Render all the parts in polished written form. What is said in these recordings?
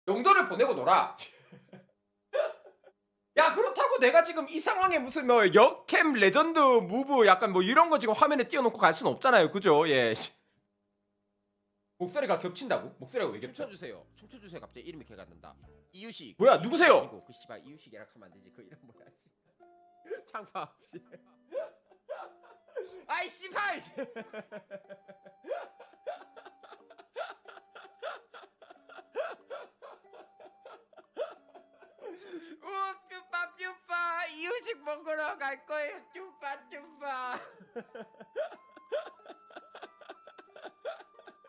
용도를 보내고 놀아. 야 그렇다고 내가 지금 이 상황에 무슨 뭐 역캠 레전드 무브 약간 뭐 이런 거 지금 화면에 띄워놓고 갈 수는 없잖아요. 그죠? 예. 목소리가 겹친다고? 목소리가 왜 겹쳐? 춤춰주세요. 춤춰주세요. 갑자기 이름이 개가 난다. 이유식. 뭐야, 이유식 누구세요? 아니고 그 씨발 이유식이라 하면 안 되지. 그 이름 뭐야? 창파 없이. 아이 씨발. 뾰빠 뾰빠 이유식 먹으러 갈 거예요. 쭈빠 쭈빠.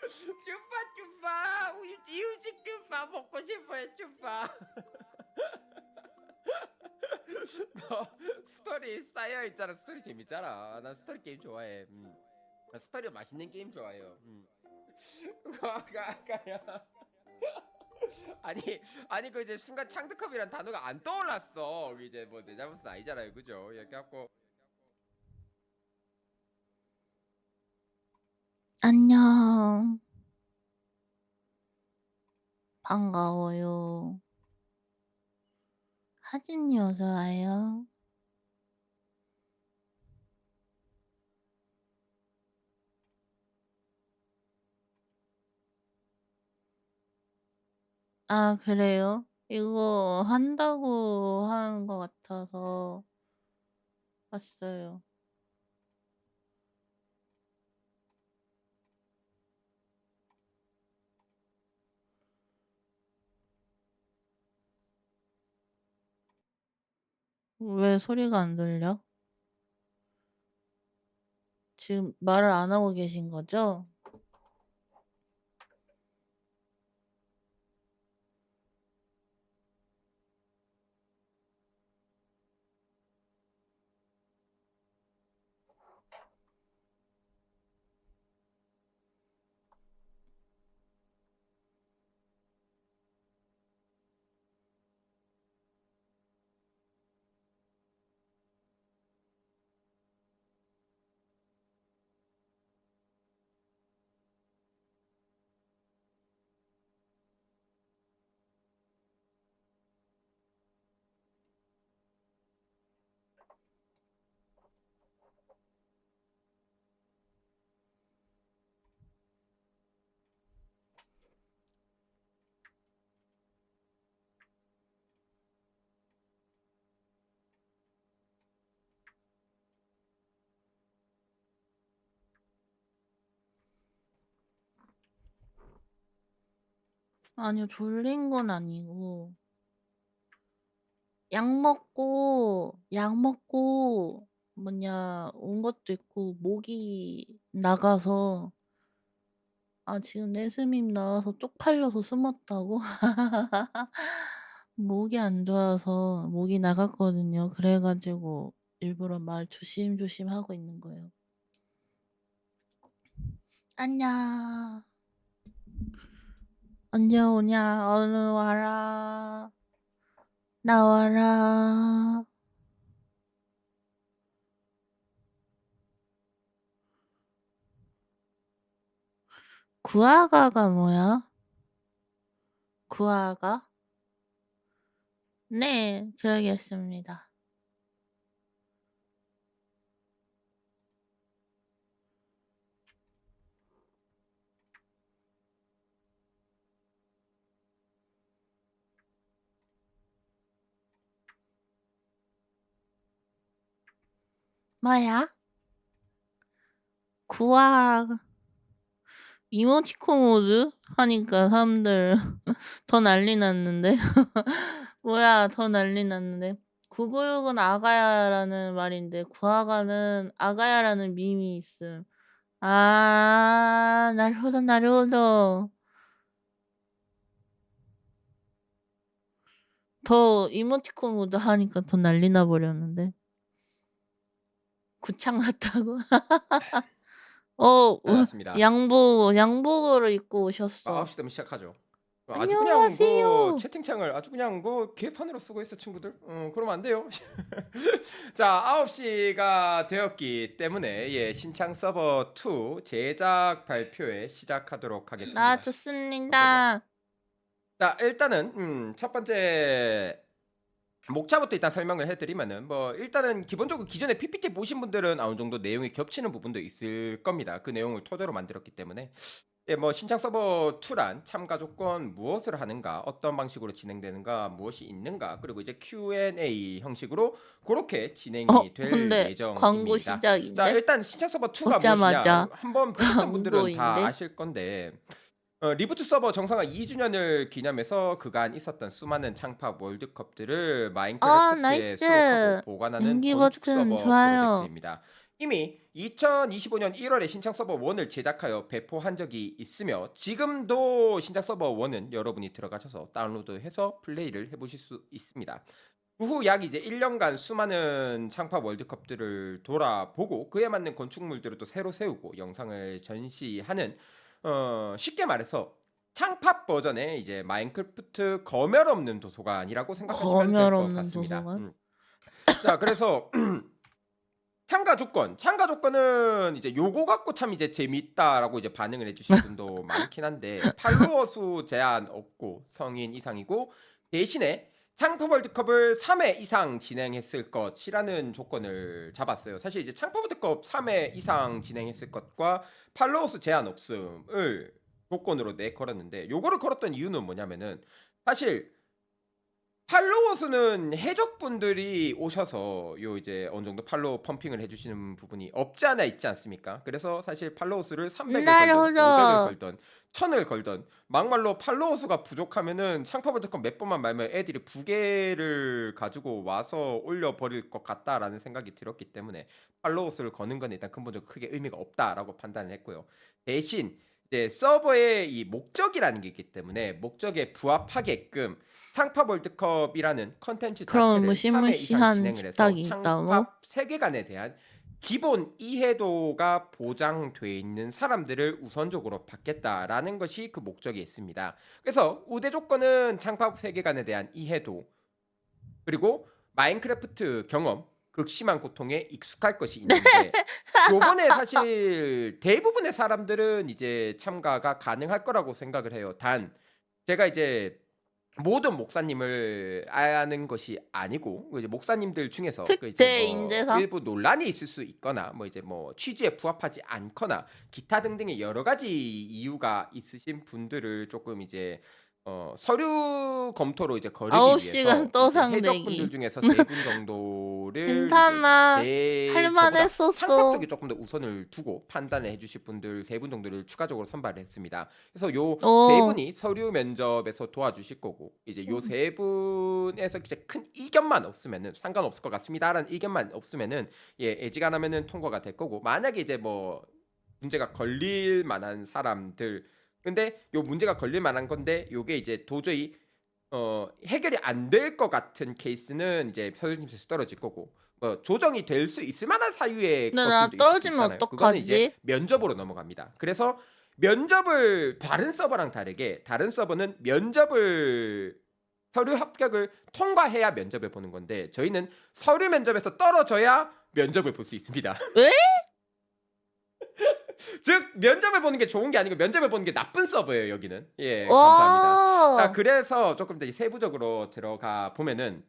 쭈빠 쭈빠 우리 이유식 쭈빠 먹고 싶어요. 쭈빠. 너 스토리 쌓여 있잖아. 스토리 재밌잖아. 난 스토리 게임 좋아해. 나 스토리 맛있는 게임 좋아해요. 아까야. 아니 그 이제 순간 창드컵이란 단어가 안 떠올랐어. 이제 뭐 내 잘못은 아니잖아요. 그죠? 이렇게 갖고 안녕. 반가워요. 하진이 어서 와요. 아, 그래요? 이거 한다고 하는 것 같아서 왔어요. 왜 소리가 안 들려? 지금 말을 안 하고 계신 거죠? 아니요, 졸린 건 아니고 약 먹고 온 것도 있고 목이 나가서 지금 내스밈 나와서 쪽팔려서 숨었다고? 목이 안 좋아서 목이 나갔거든요. 그래가지고 일부러 말 조심조심 하고 있는 거예요. 안녕. 언제 오냐? 얼른 와라. 나와라. 구아가가 뭐야? 구아가? 네, 그러겠습니다. 뭐야? 구아 이모티콘 모드 하니까 사람들 더 난리 났는데. 뭐야, 더 난리 났는데. 996은 아가야라는 말인데 구아가는 아가야라는 밈이 있음. 나르호도 나르호도. 더 이모티콘 모드 하니까 더 난리 나버렸는데. 구창 같다고? 반갑습니다. 양복을 입고 오셨어. 9시 되면 시작하죠. 아주 그냥 그 안녕하세요. 채팅창을 아주 그냥 그 개판으로 쓰고 있어 친구들. 그러면 안 돼요. 자 9시가 되었기 때문에 예 신창 서버 2 제작 발표에 시작하도록 하겠습니다. 좋습니다. 자, 일단은 첫 번째 목차부터 일단 설명을 해드리면은 뭐 일단은 기본적으로 기존에 PPT 보신 분들은 어느 정도 내용이 겹치는 부분도 있을 겁니다. 그 내용을 토대로 만들었기 때문에 예, 뭐 신청 서버 2란 참가 조건 무엇을 하는가, 어떤 방식으로 진행되는가, 무엇이 있는가, 그리고 이제 Q&A 형식으로 그렇게 진행이 될 근데 광고 예정입니다. 자, 시작인데? 일단 신청 서버 2가 무엇이냐? 보자마자 한번 보셨던 분들은 다 광고인데? 아실 건데 리부트 서버 정상화 2주년을 기념해서 그간 있었던 수많은 창팝 월드컵들을 마인크래프트에 수록하고 나이스. 보관하는 인기 건축 버튼 서버 좋아요. 프로젝트입니다. 이미 2025년 1월에 신청 서버 1을 제작하여 배포한 적이 있으며 지금도 신작 서버 1은 여러분이 들어가셔서 다운로드해서 플레이를 해보실 수 있습니다. 그 후 약 이제 1년간 수많은 창팝 월드컵들을 돌아보고 그에 맞는 건축물들을 또 새로 세우고 영상을 전시하는 쉽게 말해서 창팝 버전의 이제 마인크래프트 검열 없는 도서관이라고 생각하시면 될 검열 것 없는 같습니다. 도서관? 자, 그래서 참가 조건은 이제 요거 갖고 참 이제 재밌다라고 이제 반응을 해주신 분도 많긴 한데 팔로워 수 제한 없고 성인 이상이고 대신에 창팝 월드컵을 3회 이상 진행했을 것이라는 조건을 잡았어요. 사실 이제 창팝 월드컵 3회 이상 진행했을 것과 팔로워 수 제한 없음을 조건으로 걸었는데 요거를 걸었던 이유는 뭐냐면은 사실 팔로워 수는 해적분들이 오셔서 요 이제 어느 정도 팔로워 펌핑을 해주시는 부분이 없지 않아 있지 않습니까? 그래서 사실 팔로워 수를 300을 걸던 500을 나르호도. 걸던 1000을 걸던 막말로 팔로워 수가 부족하면은 창파월드컵 몇 번만 말면 애들이 부계를 가지고 와서 올려버릴 것 같다라는 생각이 들었기 때문에 팔로워 수를 거는 건 일단 근본적으로 크게 의미가 없다라고 판단을 했고요. 대신 이제 서버의 이 목적이라는 게 있기 때문에 목적에 부합하게끔 창팝 월드컵이라는 컨텐츠 그럼 자체를 3회 이상 무시무시한 진행을 해서 집탁이 있다고? 창팝 세계관에 대한 기본 이해도가 보장돼 있는 사람들을 우선적으로 받겠다라는 것이 그 목적이 있습니다. 그래서 우대 조건은 창팝 세계관에 대한 이해도 그리고 마인크래프트 경험 극심한 고통에 익숙할 것이 있는데 요번에 사실 대부분의 사람들은 이제 참가가 가능할 거라고 생각을 해요. 단 제가 이제 모든 목사님을 아는 것이 아니고 이제 목사님들 중에서 그 이제 특대 뭐 인재상? 일부 논란이 있을 수 있거나 뭐 이제 뭐 취지에 부합하지 않거나 기타 등등의 여러 가지 이유가 있으신 분들을 조금 이제 서류 검토로 이제 거르기 9시간 위해서 이제 해적분들 떠상내기. 중에서 3분 정도를 이제 괜찮아. 저보다 할만했었어. 창pháp 쪽에 조금 더 우선을 두고 판단을 해주실 분들 3분 정도를 추가적으로 선발을 했습니다. 그래서 요 세 오. 분이 서류 면접에서 도와주실 거고 이제 요 세 분에서 진짜 큰 이견만 없으면은 상관없을 것 같습니다라는 의견만 없으면은 예 애지간하면은 통과가 될 거고 만약에 이제 뭐 문제가 걸릴 만한 사람들 근데 요 문제가 걸릴 만한 건데 요게 이제 도저히 해결이 안 될 것 같은 케이스는 이제 서류심사에서 떨어질 거고 뭐 조정이 될 수 있을 만한 사유의 근데 나 것들도 있을 수 떨어지면 있잖아요. 그거는 이제 어떡하지? 면접으로 넘어갑니다. 그래서 면접을 다른 서버랑 다르게 다른 서버는 면접을 서류 합격을 통과해야 면접을 보는 건데 저희는 서류 면접에서 떨어져야 면접을 볼 수 있습니다. 에? 즉 면접을 보는 게 좋은 게 아니고 면접을 보는 게 나쁜 서버예요 여기는. 예 감사합니다. 자 와. 그래서 조금 더 세부적으로 들어가 보면은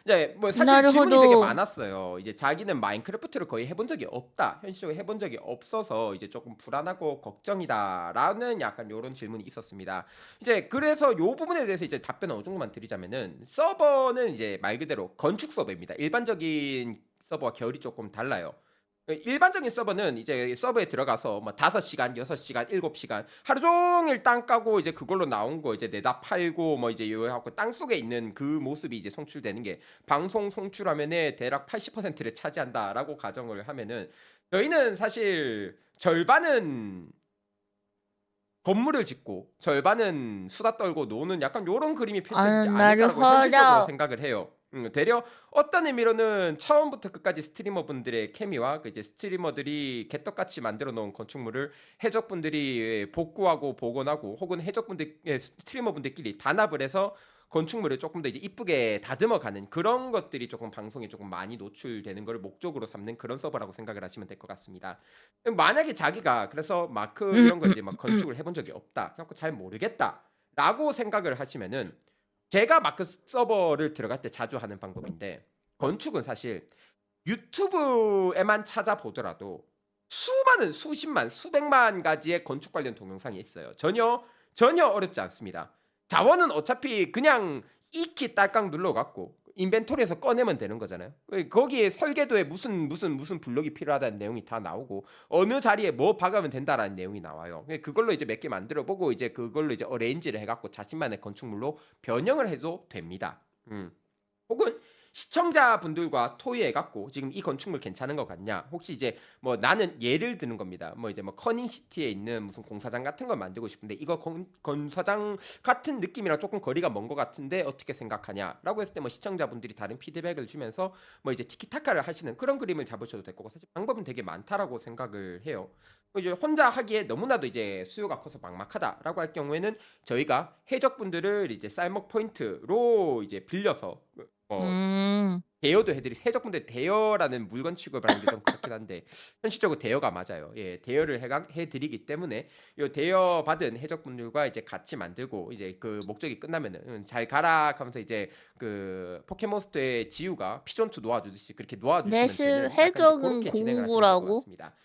이제 뭐 사실 질문이 되게 나르호도. 많았어요. 이제 자기는 마인크래프트를 거의 해본 적이 없다. 현실적으로 해본 적이 없어서 이제 조금 불안하고 걱정이다라는 약간 요런 질문이 있었습니다. 이제 그래서 요 부분에 대해서 이제 답변을 어느 정도만 드리자면은 서버는 이제 말 그대로 건축 서버입니다. 일반적인 서버와 결이 조금 달라요. 일반적인 서버는 이제 서버에 들어가서 뭐 5시간, 6시간, 7시간 하루 종일 땅 까고 이제 그걸로 나온 거 이제 내다 팔고 뭐 이제 요 하고 땅 속에 있는 그 모습이 이제 송출되는 게 방송 송출화면의 대략 80%를 차지한다라고 가정을 하면은 저희는 사실 절반은 건물을 짓고 절반은 수다 떨고 노는 약간 요런 그림이 펼쳐지지 않을까라고 현실적으로 나르호도. 생각을 해요. 되려 어떤 의미로는 처음부터 끝까지 스트리머분들의 케미와 그 이제 스트리머들이 개떡같이 만들어 놓은 건축물을 해적분들이 복구하고 복원하고 혹은 해적분들 스트리머분들끼리 단합을 해서 건축물을 조금 더 이제 이쁘게 다듬어가는 그런 것들이 조금 방송에 조금 많이 노출되는 걸 목적으로 삼는 그런 서버라고 생각을 하시면 될 것 같습니다. 만약에 자기가 그래서 마크 이런 거 이제 막 건축을 해본 적이 없다, 그래갖고 잘 모르겠다. 라고 생각을 하시면은 제가 마크 서버를 들어갈 때 자주 하는 방법인데 건축은 사실 유튜브에만 찾아보더라도 수많은 수십만 수백만 가지의 건축 관련 동영상이 있어요. 전혀 어렵지 않습니다. 자원은 어차피 그냥 익히 딸깍 눌러갖고 인벤토리에서 꺼내면 되는 거잖아요. 거기에 설계도에 무슨 블록이 필요하다는 내용이 다 나오고 어느 자리에 뭐 박으면 된다라는 내용이 나와요. 그걸로 이제 몇 개 만들어 보고 이제 그걸로 이제 어레인지를 해갖고 자신만의 건축물로 변형을 해도 됩니다. 혹은 시청자분들과 토의해갖고 지금 이 건축물 괜찮은 것 같냐? 혹시 이제 뭐 나는 예를 드는 겁니다. 뭐 이제 뭐 커닝시티에 있는 무슨 공사장 같은 걸 만들고 싶은데 이거 건사장 같은 느낌이랑 조금 거리가 먼 것 같은데 어떻게 생각하냐?라고 했을 때 뭐 시청자분들이 다른 피드백을 주면서 뭐 이제 티키타카를 하시는 그런 그림을 잡으셔도 될 거고 사실 방법은 되게 많다라고 생각을 해요. 이제 혼자 하기에 너무나도 이제 수요가 커서 막막하다라고 할 경우에는 저희가 해적분들을 이제 쌀먹 포인트로 이제 빌려서 음. 대여도 해드리 해적분들 대여라는 물건 취급을 하는 게 좀 그렇긴 한데 현실적으로 대여가 맞아요. 예, 대여를 해드리기 때문에 이 대여 받은 해적분들과 이제 같이 만들고 이제 그 목적이 끝나면은 잘 가라 하면서 이제 그 포켓몬스터의 지우가 피존투 놓아주듯이 그렇게 놓아주시면 내실 되는 약간 이제 해적은 그렇게 진행을 하시면 될 것 공구라고? 같습니다.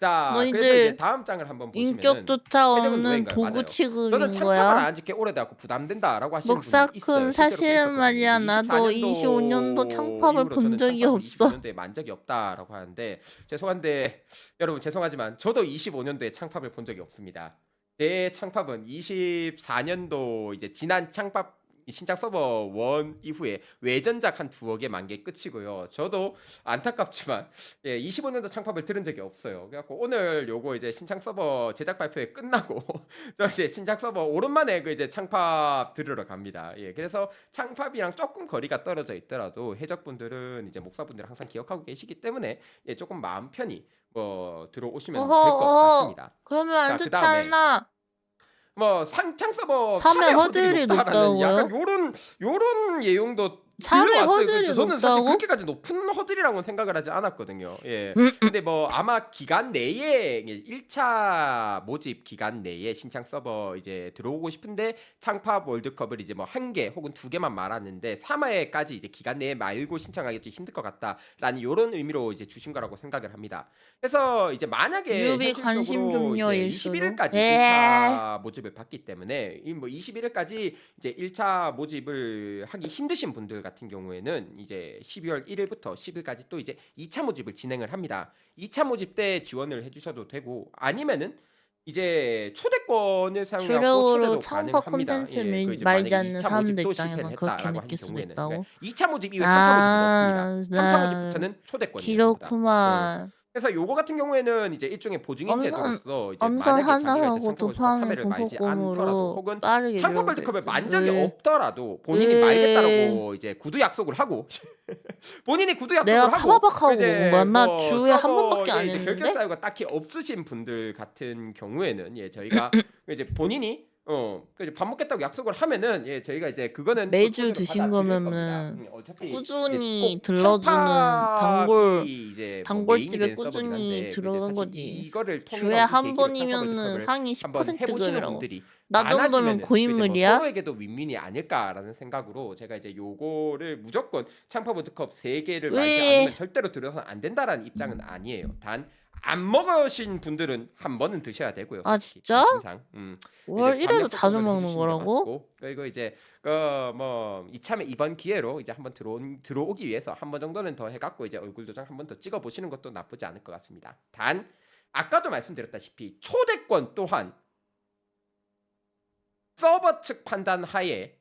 자, 그래서 이제 너희들 다음 장을 한번 보시면은 인격조차 해적은 없는 노예인가요? 도구 맞아요. 너는 취급인 창탑을 거야? 안 짓게 오래돼갖고 부담된다라고 하시는 분이 있어요. 목사쿤 실제로 사실은 그랬었거든요. 말이야 이제 나도 25년도 24년도 창팝을 이후로 본 저는 적이 창팝을 없어. 25년도에 만 적이 없다라고 하는데 죄송한데 여러분 죄송하지만 저도 25년도에 창팝을 본 적이 없습니다. 제 창팝은 24년도 이제 지난 창팝 신작 서버 1 이후에 외전작 한 두어 개 만 개 끝이고요. 저도 안타깝지만 25년도 창팝을 들은 적이 없어요. 그래갖고 오늘 요거 이제 신창 서버 제작 발표회 끝나고 저 이제 신작 서버 오랜만에 그 이제 창팝 들으러 갑니다. 예, 그래서 창팝이랑 조금 거리가 떨어져 있더라도 해적분들은 이제 목사분들 항상 기억하고 계시기 때문에 조금 마음 편히 뭐 들어오시면 어허 될 것 어허 같습니다. 그러면 안 자, 그 좋지 다음에 않나? 뭐 상창 서버 3회 3회 허들이 허들이 높다라는 약간 높다고요? 요런 내용도 3회 들려왔어요. 허들이 저는 사실 높다고? 그렇게까지 높은 허들이라고는 생각을 하지 않았거든요. 예. 근데 뭐 아마 기간 내에 1차 모집 기간 내에 신창 서버 이제 들어오고 싶은데 창팝 월드컵을 이제 뭐 한 개 혹은 두 개만 말았는데 3회까지 이제 기간 내에 말고 신청하기 좀 힘들 것 같다라는 요런 의미로 이제 주신 거라고 생각을 합니다. 그래서 이제 만약에 유비 관심 현실적으로 이제 좀요일 수도. 21일까지 에 1차 모집을 받기 때문에 이 뭐 21일까지 이제 1차 모집을 하기 힘드신 분들 같은 경우에는 이제 12월 1일부터 10일까지 또 이제 2차 모집을 진행을 합니다. 2차 모집 때 지원을 해주셔도 되고 아니면은 이제 초대권을 사용하고 주력으로 초대도 창파 가능합니다. 콘텐츠 예, 그 이제 말지 만약에 않는 2차 사람들 모집도 실패를 입장에선 그렇게 했다라고 하는 느낄 수도 경우에는 있다고? 2차 모집 이후에 3차 모집은 없습니다. 아, 3차 모집부터는 초대권이었습니다. 기록구만. 그래서 요거 같은 경우에는 이제 일종의 보증인 엄선 제도로서 이제 엄선 만약에 자기가 이제 하나하고 창파 월드컵 도파민 3회를 말지 않더라도 공포금으로 혹은 빠르게 창파 유력될 월드컵을 듯. 만 적이 없더라도 본인이 말겠다라고 이제 구두 약속을 하고 본인이 구두 약속을 내가 하고 파바박하고 먹은 거야? 나 주에 한 번밖에 안 서버에 이제 결격 했는데? 사유가 딱히 없으신 분들 같은 경우에는 저희가 이제 본인이 이제 밥 먹겠다고 약속을 하면은 저희가 이제 그거는 또 매주 초대를 드신 받아들일 겁니다. 거면은 어차피 꾸준히 꼭 들러주는 창팝이 이제 뭐 메인이 단골집에 된 서버긴 꾸준히 한데 이제 들어간 사실 거지. 이거를 주에 통해서 이 한 계기로 창팝 번이면은 월드컵을 상위 한번 10% 해보시는 급이라고. 분들이 나 정도면 많아지면은 이제 뭐 고인물이야? 서로에게도 윈윈이 아닐까라는 생각으로 제가 이제 요거를 무조건 창팝 월드컵 3개를 말지 않으면 왜? 절대로 들어서는 안 된다라는 입장은 아니에요. 단 안 먹으신 분들은 한 번은 드셔야 되고요. 아, 솔직히 진짜? 진상. 월 이제 1회도 자주 방역수칙을 먹는 해주시는 게 거라고? 맞고 그리고 이제 그뭐 이참에 이번 기회로 이제 한번 들어오기 위해서 한 번 정도는 더 해갖고 이제 얼굴 도장 한 번 더 찍어 보시는 것도 나쁘지 않을 것 같습니다. 단 아까도 말씀드렸다시피 초대권 또한 서버 측 판단 하에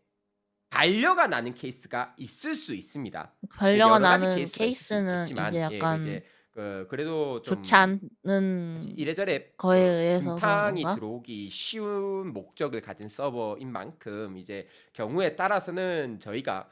반려가 나는 케이스가 있을 수 있습니다. 반려가 여러 가지 나는 케이스가 있을 수 케이스는 있겠지만 이제 그 약간 이제 그래도 좀 좋지 않은 사실 이래저래 거에 의해서 그런 분탕이 건가? 들어오기 쉬운 목적을 가진 서버인 만큼 이제 경우에 따라서는 저희가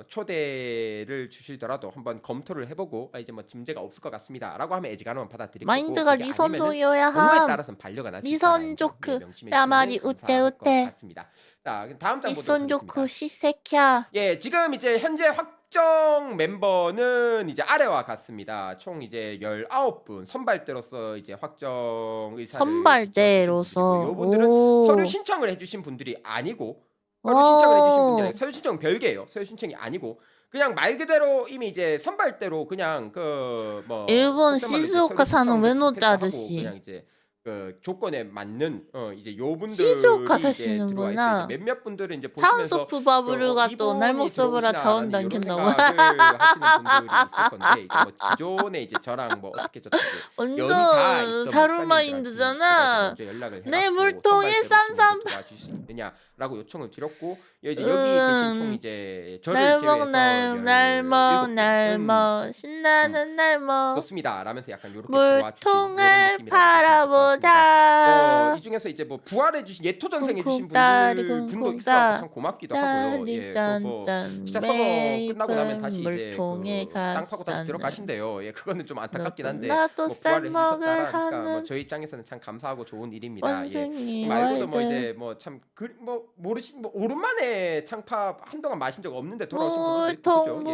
초대를 주시더라도 한번 검토를 해보고 이제 뭐 문제가 없을 것 같습니다라고 하면 애지간하면 받아들일 거고 마인드가 그게 아니면은 리선도여야 경우에 함. 따라서는 반려가 날 수 리선 있다라는 점 조크. 명심해 뺨아리 주시면 우떼 감사할 것 우떼. 같습니다. 자, 다음 장 보도록 리선 하겠습니다. 조크 시새키야. 지금 이제 현재 확정 멤버는 이제 아래와 같습니다. 총 이제 19분 선발대로서 이제 확정 의사를 밝혀주신 분들이고 선발대로서. 요분들은 서류 오. 신청을 해주신 분들이 아니고 서류 신청을 해주신 분들이 아니고 서류 신청은 별개예요. 서류 신청이 아니고 그냥 말 그대로 이미 이제 선발대로 그냥 그 뭐 일본 속된 말로 이제 시즈오카 서류 사는 신청도 외노자 패스하고 아저씨. 그냥 이제 그 조건에 맞는 이제 요분들이 시즈오카 이제 들어와 있어요. 이제 사시는구나. 몇몇 분들은 이제 보시면서 차은소프 바브루가 또 이분이 날목서브라 자원 들어오시나라는 이런 당긴다고. 생각을 하시는 분들이 있을 건데 이제 뭐 기존에 이제 저랑 뭐 어떻게 저떻게 연이 다 완전 있던 사루마인드잖아. 목사님들한테 제가 연락을 내 해갖고 물통 선발대로 지금 133. 먼저 도와줄 수 있느냐라고 요청을 드렸고 이제 여기 계신 총 이제 저를 제외해서 날먹 17분은 신나는 날먹 좋습니다. 라면서 약간 요렇게 도와주신 요런 물통을 느낌이라고 보시면 될 것 같습니다. 팔아보자. 이 중에서 이제 뭐 부활해주신 예토전생 해주신 쿵쿵따리 분도 있어서 참 쿵쿵따 고맙기도 하고요. 따리 예, 그뭐 짠짠 시작 서버 끝나고 나면 다시 메이플 이제 물통에 그 땅 파고 다시 가시는 들어가신대요. 예, 그거는 좀 안타깝긴 한데 나도 뭐 부활을 쌀먹을 해주셨다라니까 뭐 하는 저희 입장에서는 참 감사하고 좋은 일입니다. 예. 원숭이 말고도 뭐 월드 이제 뭐 참 뭐 모르신 뭐 오랜만에 창팝 한동안 마신 적 없는데 돌아오신 분들도 있고 그죠? 예, 좀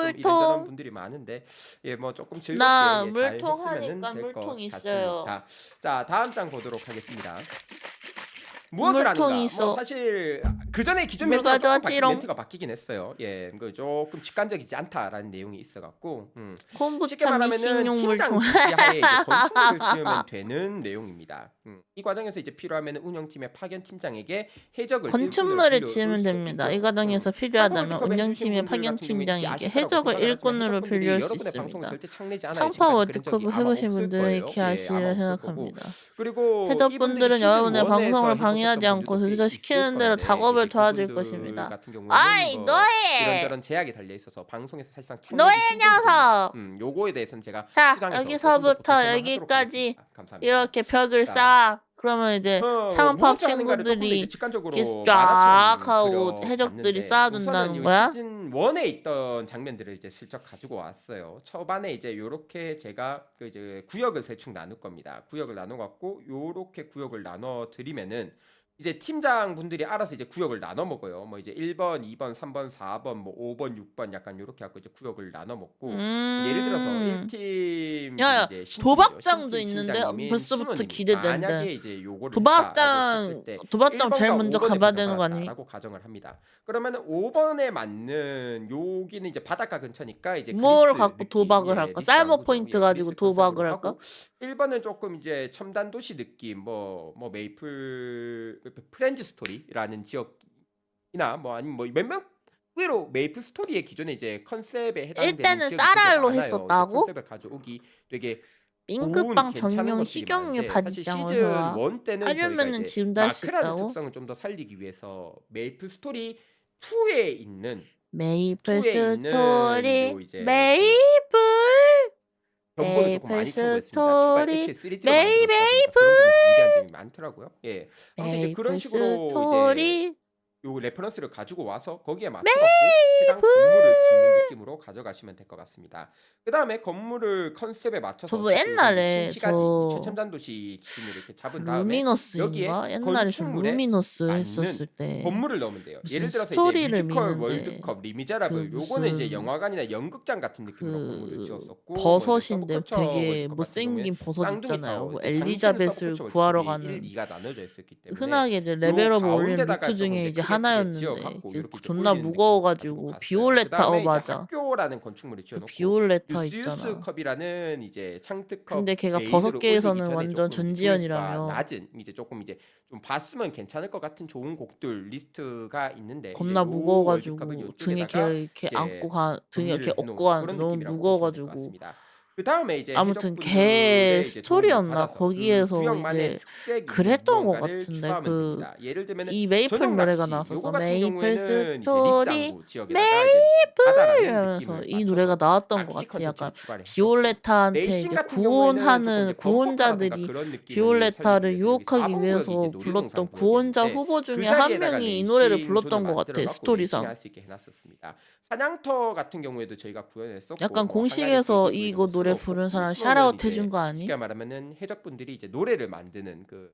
이런저런 물통 분들이 많은데 예, 뭐 조금 즐겁게 나 잘 물통 했으면은 하니까 될 것 물통 있어요. 같습니다. 자, 다음 장 보도록 하겠습니다. 무엇을 물통이 하는가? 뭐 있어. 사실 그 전에 기존 물 멘트가 조금 가져왔지롱. 멘트가 바뀌긴 했어요. 예, 그 조금 직관적이지 않다라는 내용이 있어갖고 쉽게 콤부차 말하면은 미싱용 팀장 물통. 지시하에 이제 건축물을 지으면 되는 내용입니다. 이 과정에서 이제 필요하면 운영팀의 파견 팀장에게 해적을 건축물을 지으면 됩니다. 이 과정에서 필요하다면 운영팀의 파견 팀장에게 해적을 일꾼으로 빌릴 수 있습니다. 창파 월드컵을 해보신 분들은 이렇게 아시리라 생각합니다. 그리고 해적분들은 이분들이 여러분의 시즌 방송을 원에서 방해하지 해보셨던 않고 분들도 그저 꽤 시키는 있을 대로 건데 작업을 이제 도와줄 그분들 것입니다. 같은 경우에는 아이 뭐 너의 이런저런 제약이 달려 있어서 방송에서 사실상 너의 참여하기 녀석. 힘든 요거에 대해서는 제가 자 수장에서 여기서부터 조금 더 보충을 하도록 여기까지 하겠습니다. 감사합니다. 이렇게 벽을 자, 쌓아. 그러면 이제 창업합 무엇을 하는가를 조금 더 이제 친구들이 직관적으로 이렇게 쫙 하고 만화처럼 해적들이 그려봤는데 우선은 쌓아둔다는 이 거야? 시즌 1에 있던 장면들을 이제 슬쩍 가지고 왔어요. 초반에 이제 요렇게 제가 그 이제 구역을 대충 나눌 겁니다. 구역을 나눠 갖고 요렇게 구역을 나눠 드리면은 이제 팀장 분들이 알아서 이제 구역을 나눠 먹어요. 뭐 이제 1번, 2번, 3번, 4번, 뭐 5번, 6번 약간 요렇게 갖고 이제 구역을 나눠 먹고 예를 들어서 1팀 야야 이제 신팀이죠. 도박장도 신팀 있는데 팀장님인 벌써부터 순원입니다. 기대된다. 만약에 이제 요거를 도박장 도박장 제일 1번과 먼저 5번에 가봐야 되는 거 아니? 부정받았다라고 가정을 합니다. 그러면은 5번에 맞는 여기는 이제 바닷가 근처니까 이제 뭘 그리스 갖고 느낌, 도박을 예, 할까? 리스 쌀먹 왕구죠. 포인트 예, 가지고 그리스 도박을 컨셉으로 할까? 하고 1번은 조금 이제 첨단 도시 느낌 뭐 메이플 프렌즈 스토리라는 지역이나 뭐 아니면 뭐 몇몇 의외로 메이플 스토리의 기존에 이제 컨셉에 해당되는 일단은 지역이 되게 쌀알로 많아요. 이제 했었다고? 컨셉을 가져오기 되게 좋은 빙크빵 괜찮은 전용 것들이 식용유 많은데 사실 바지장을 시즌 사와. 1 때는 저희가 하려면은 이제 지금도 할 수 마크라는 있다고? 특성을 좀 더 살리기 위해서 메이플 스토리 2에 있는 메이플 2에 있는 스토리 요 이제 그 메이플 정보를 조금 많이 메이플 첨부했습니다. 2가 스토리 애초에 3D로 만들었다 보니까 그런 부분에서 유리한 점이 많더라고요. 예. 아무튼 이제 그런 메이플 식으로 이제 스토리 요 레퍼런스를 가지고 와서 거기에 맞춰 갖고 해당 건물을 짓는 느낌으로 가져가시면 될 것 같습니다. 그다음에 건물을 컨셉에 맞춰서 저거 어차피 옛날에 신시가지 저 최첨단 도시 기준으로 이렇게 잡은 다음에 루미너스인가? 옛날에 저 건축물에 루미너스 맞는 했었을 때 건물을 넣으면 돼요. 무슨 예를 들어서 이제 스토리를 뮤지컬 미는데 월드컵 리미제라블 그 요거는 이제 무슨 영화관이나 연극장 같은 느낌으로 건물을 그 지었었고 뭐 이제 버섯인데 서브컬처 되게 월드컵 같은 경우에 못생긴 버섯 쌍둥이 있잖아요. 타워 그 이제 당시에는 엘리자벳을 서브컬처 구하러 월드컵이 1, 가는 2가 나눠져 있었기 때문에 흔하게 이제 요 레벨업을 올리는 가운데다가 루트 조금 중에 이제 이제 크게 하나였는데 지어갖고 이제 이렇게 이제 존나 올리는 느낌으로 가지고 무거워가지고 갔어요. 비올레타 그다음에 이제 맞아. 학교라는 건축물을 그 지어놓고 비올레타 루시우스 있잖아. 컵이라는 이제 창특컵 근데 걔가 메인으로 올리기 버섯계에서는 전에 완전 조금 이제 조회수가 전지현이라며 낮은 이제 조금 이제 좀 봤으면 괜찮을 것 같은 좋은 곡들 리스트가 있는데 이제 겁나 요 월드컵은 무거워가지고 등에 요쪽에다가 이렇게 이제 안고 등에 이렇게 정리를 해놓은 업고 가는데 그런 너무 느낌이라고 보시면 될 것 무거워가지고 같습니다. 그 다음에 이제 아무튼 해적분들의 걔 이제 도움을 스토리였나 받아서 그 거기에서 구역만의 이제 특색 있는 그랬던 것 무언가를 같은데 추가하면 그 됩니다. 예를 들면은 이 메이플 전용 노래가 낚시 나왔었어. 요거 같은 메이플 경우에는 이제 스토리 리스안구 지역에다가 이제 바다라는 이러면서 느낌을 이 노래가 맞춰서 나왔던 것 낚시 같아. 약간 컨텐츠를 추가를 했었고 비올레타한테 레이싱 이제 같은 경우에는 조금 구원하는 이제 범퍼카라든가 구원자들이 그런 느낌을 살리기 비올레타를 위해서 여기 유혹하기 4번 구역이 위해서 이제 불렀던 놀이동산 구원자 구역이었는데 후보 그 중에 한 자리에다가 명이 이 노래를 레이싱 불렀던 존을 것 같아. 만들어 갖고 스토리상. 레이싱을 할 수 있게 해놨었습니다. 사냥터 같은 경우에도 저희가 구현했었고 약간 뭐 한가지 공식에서 그리고 이제 이거 뭐 노래 스노우 부른 사람 스노우는 샤라웃 이제 해준 거 아니? 쉽게 말하면은 해적분들이 이제 노래를 만드는 그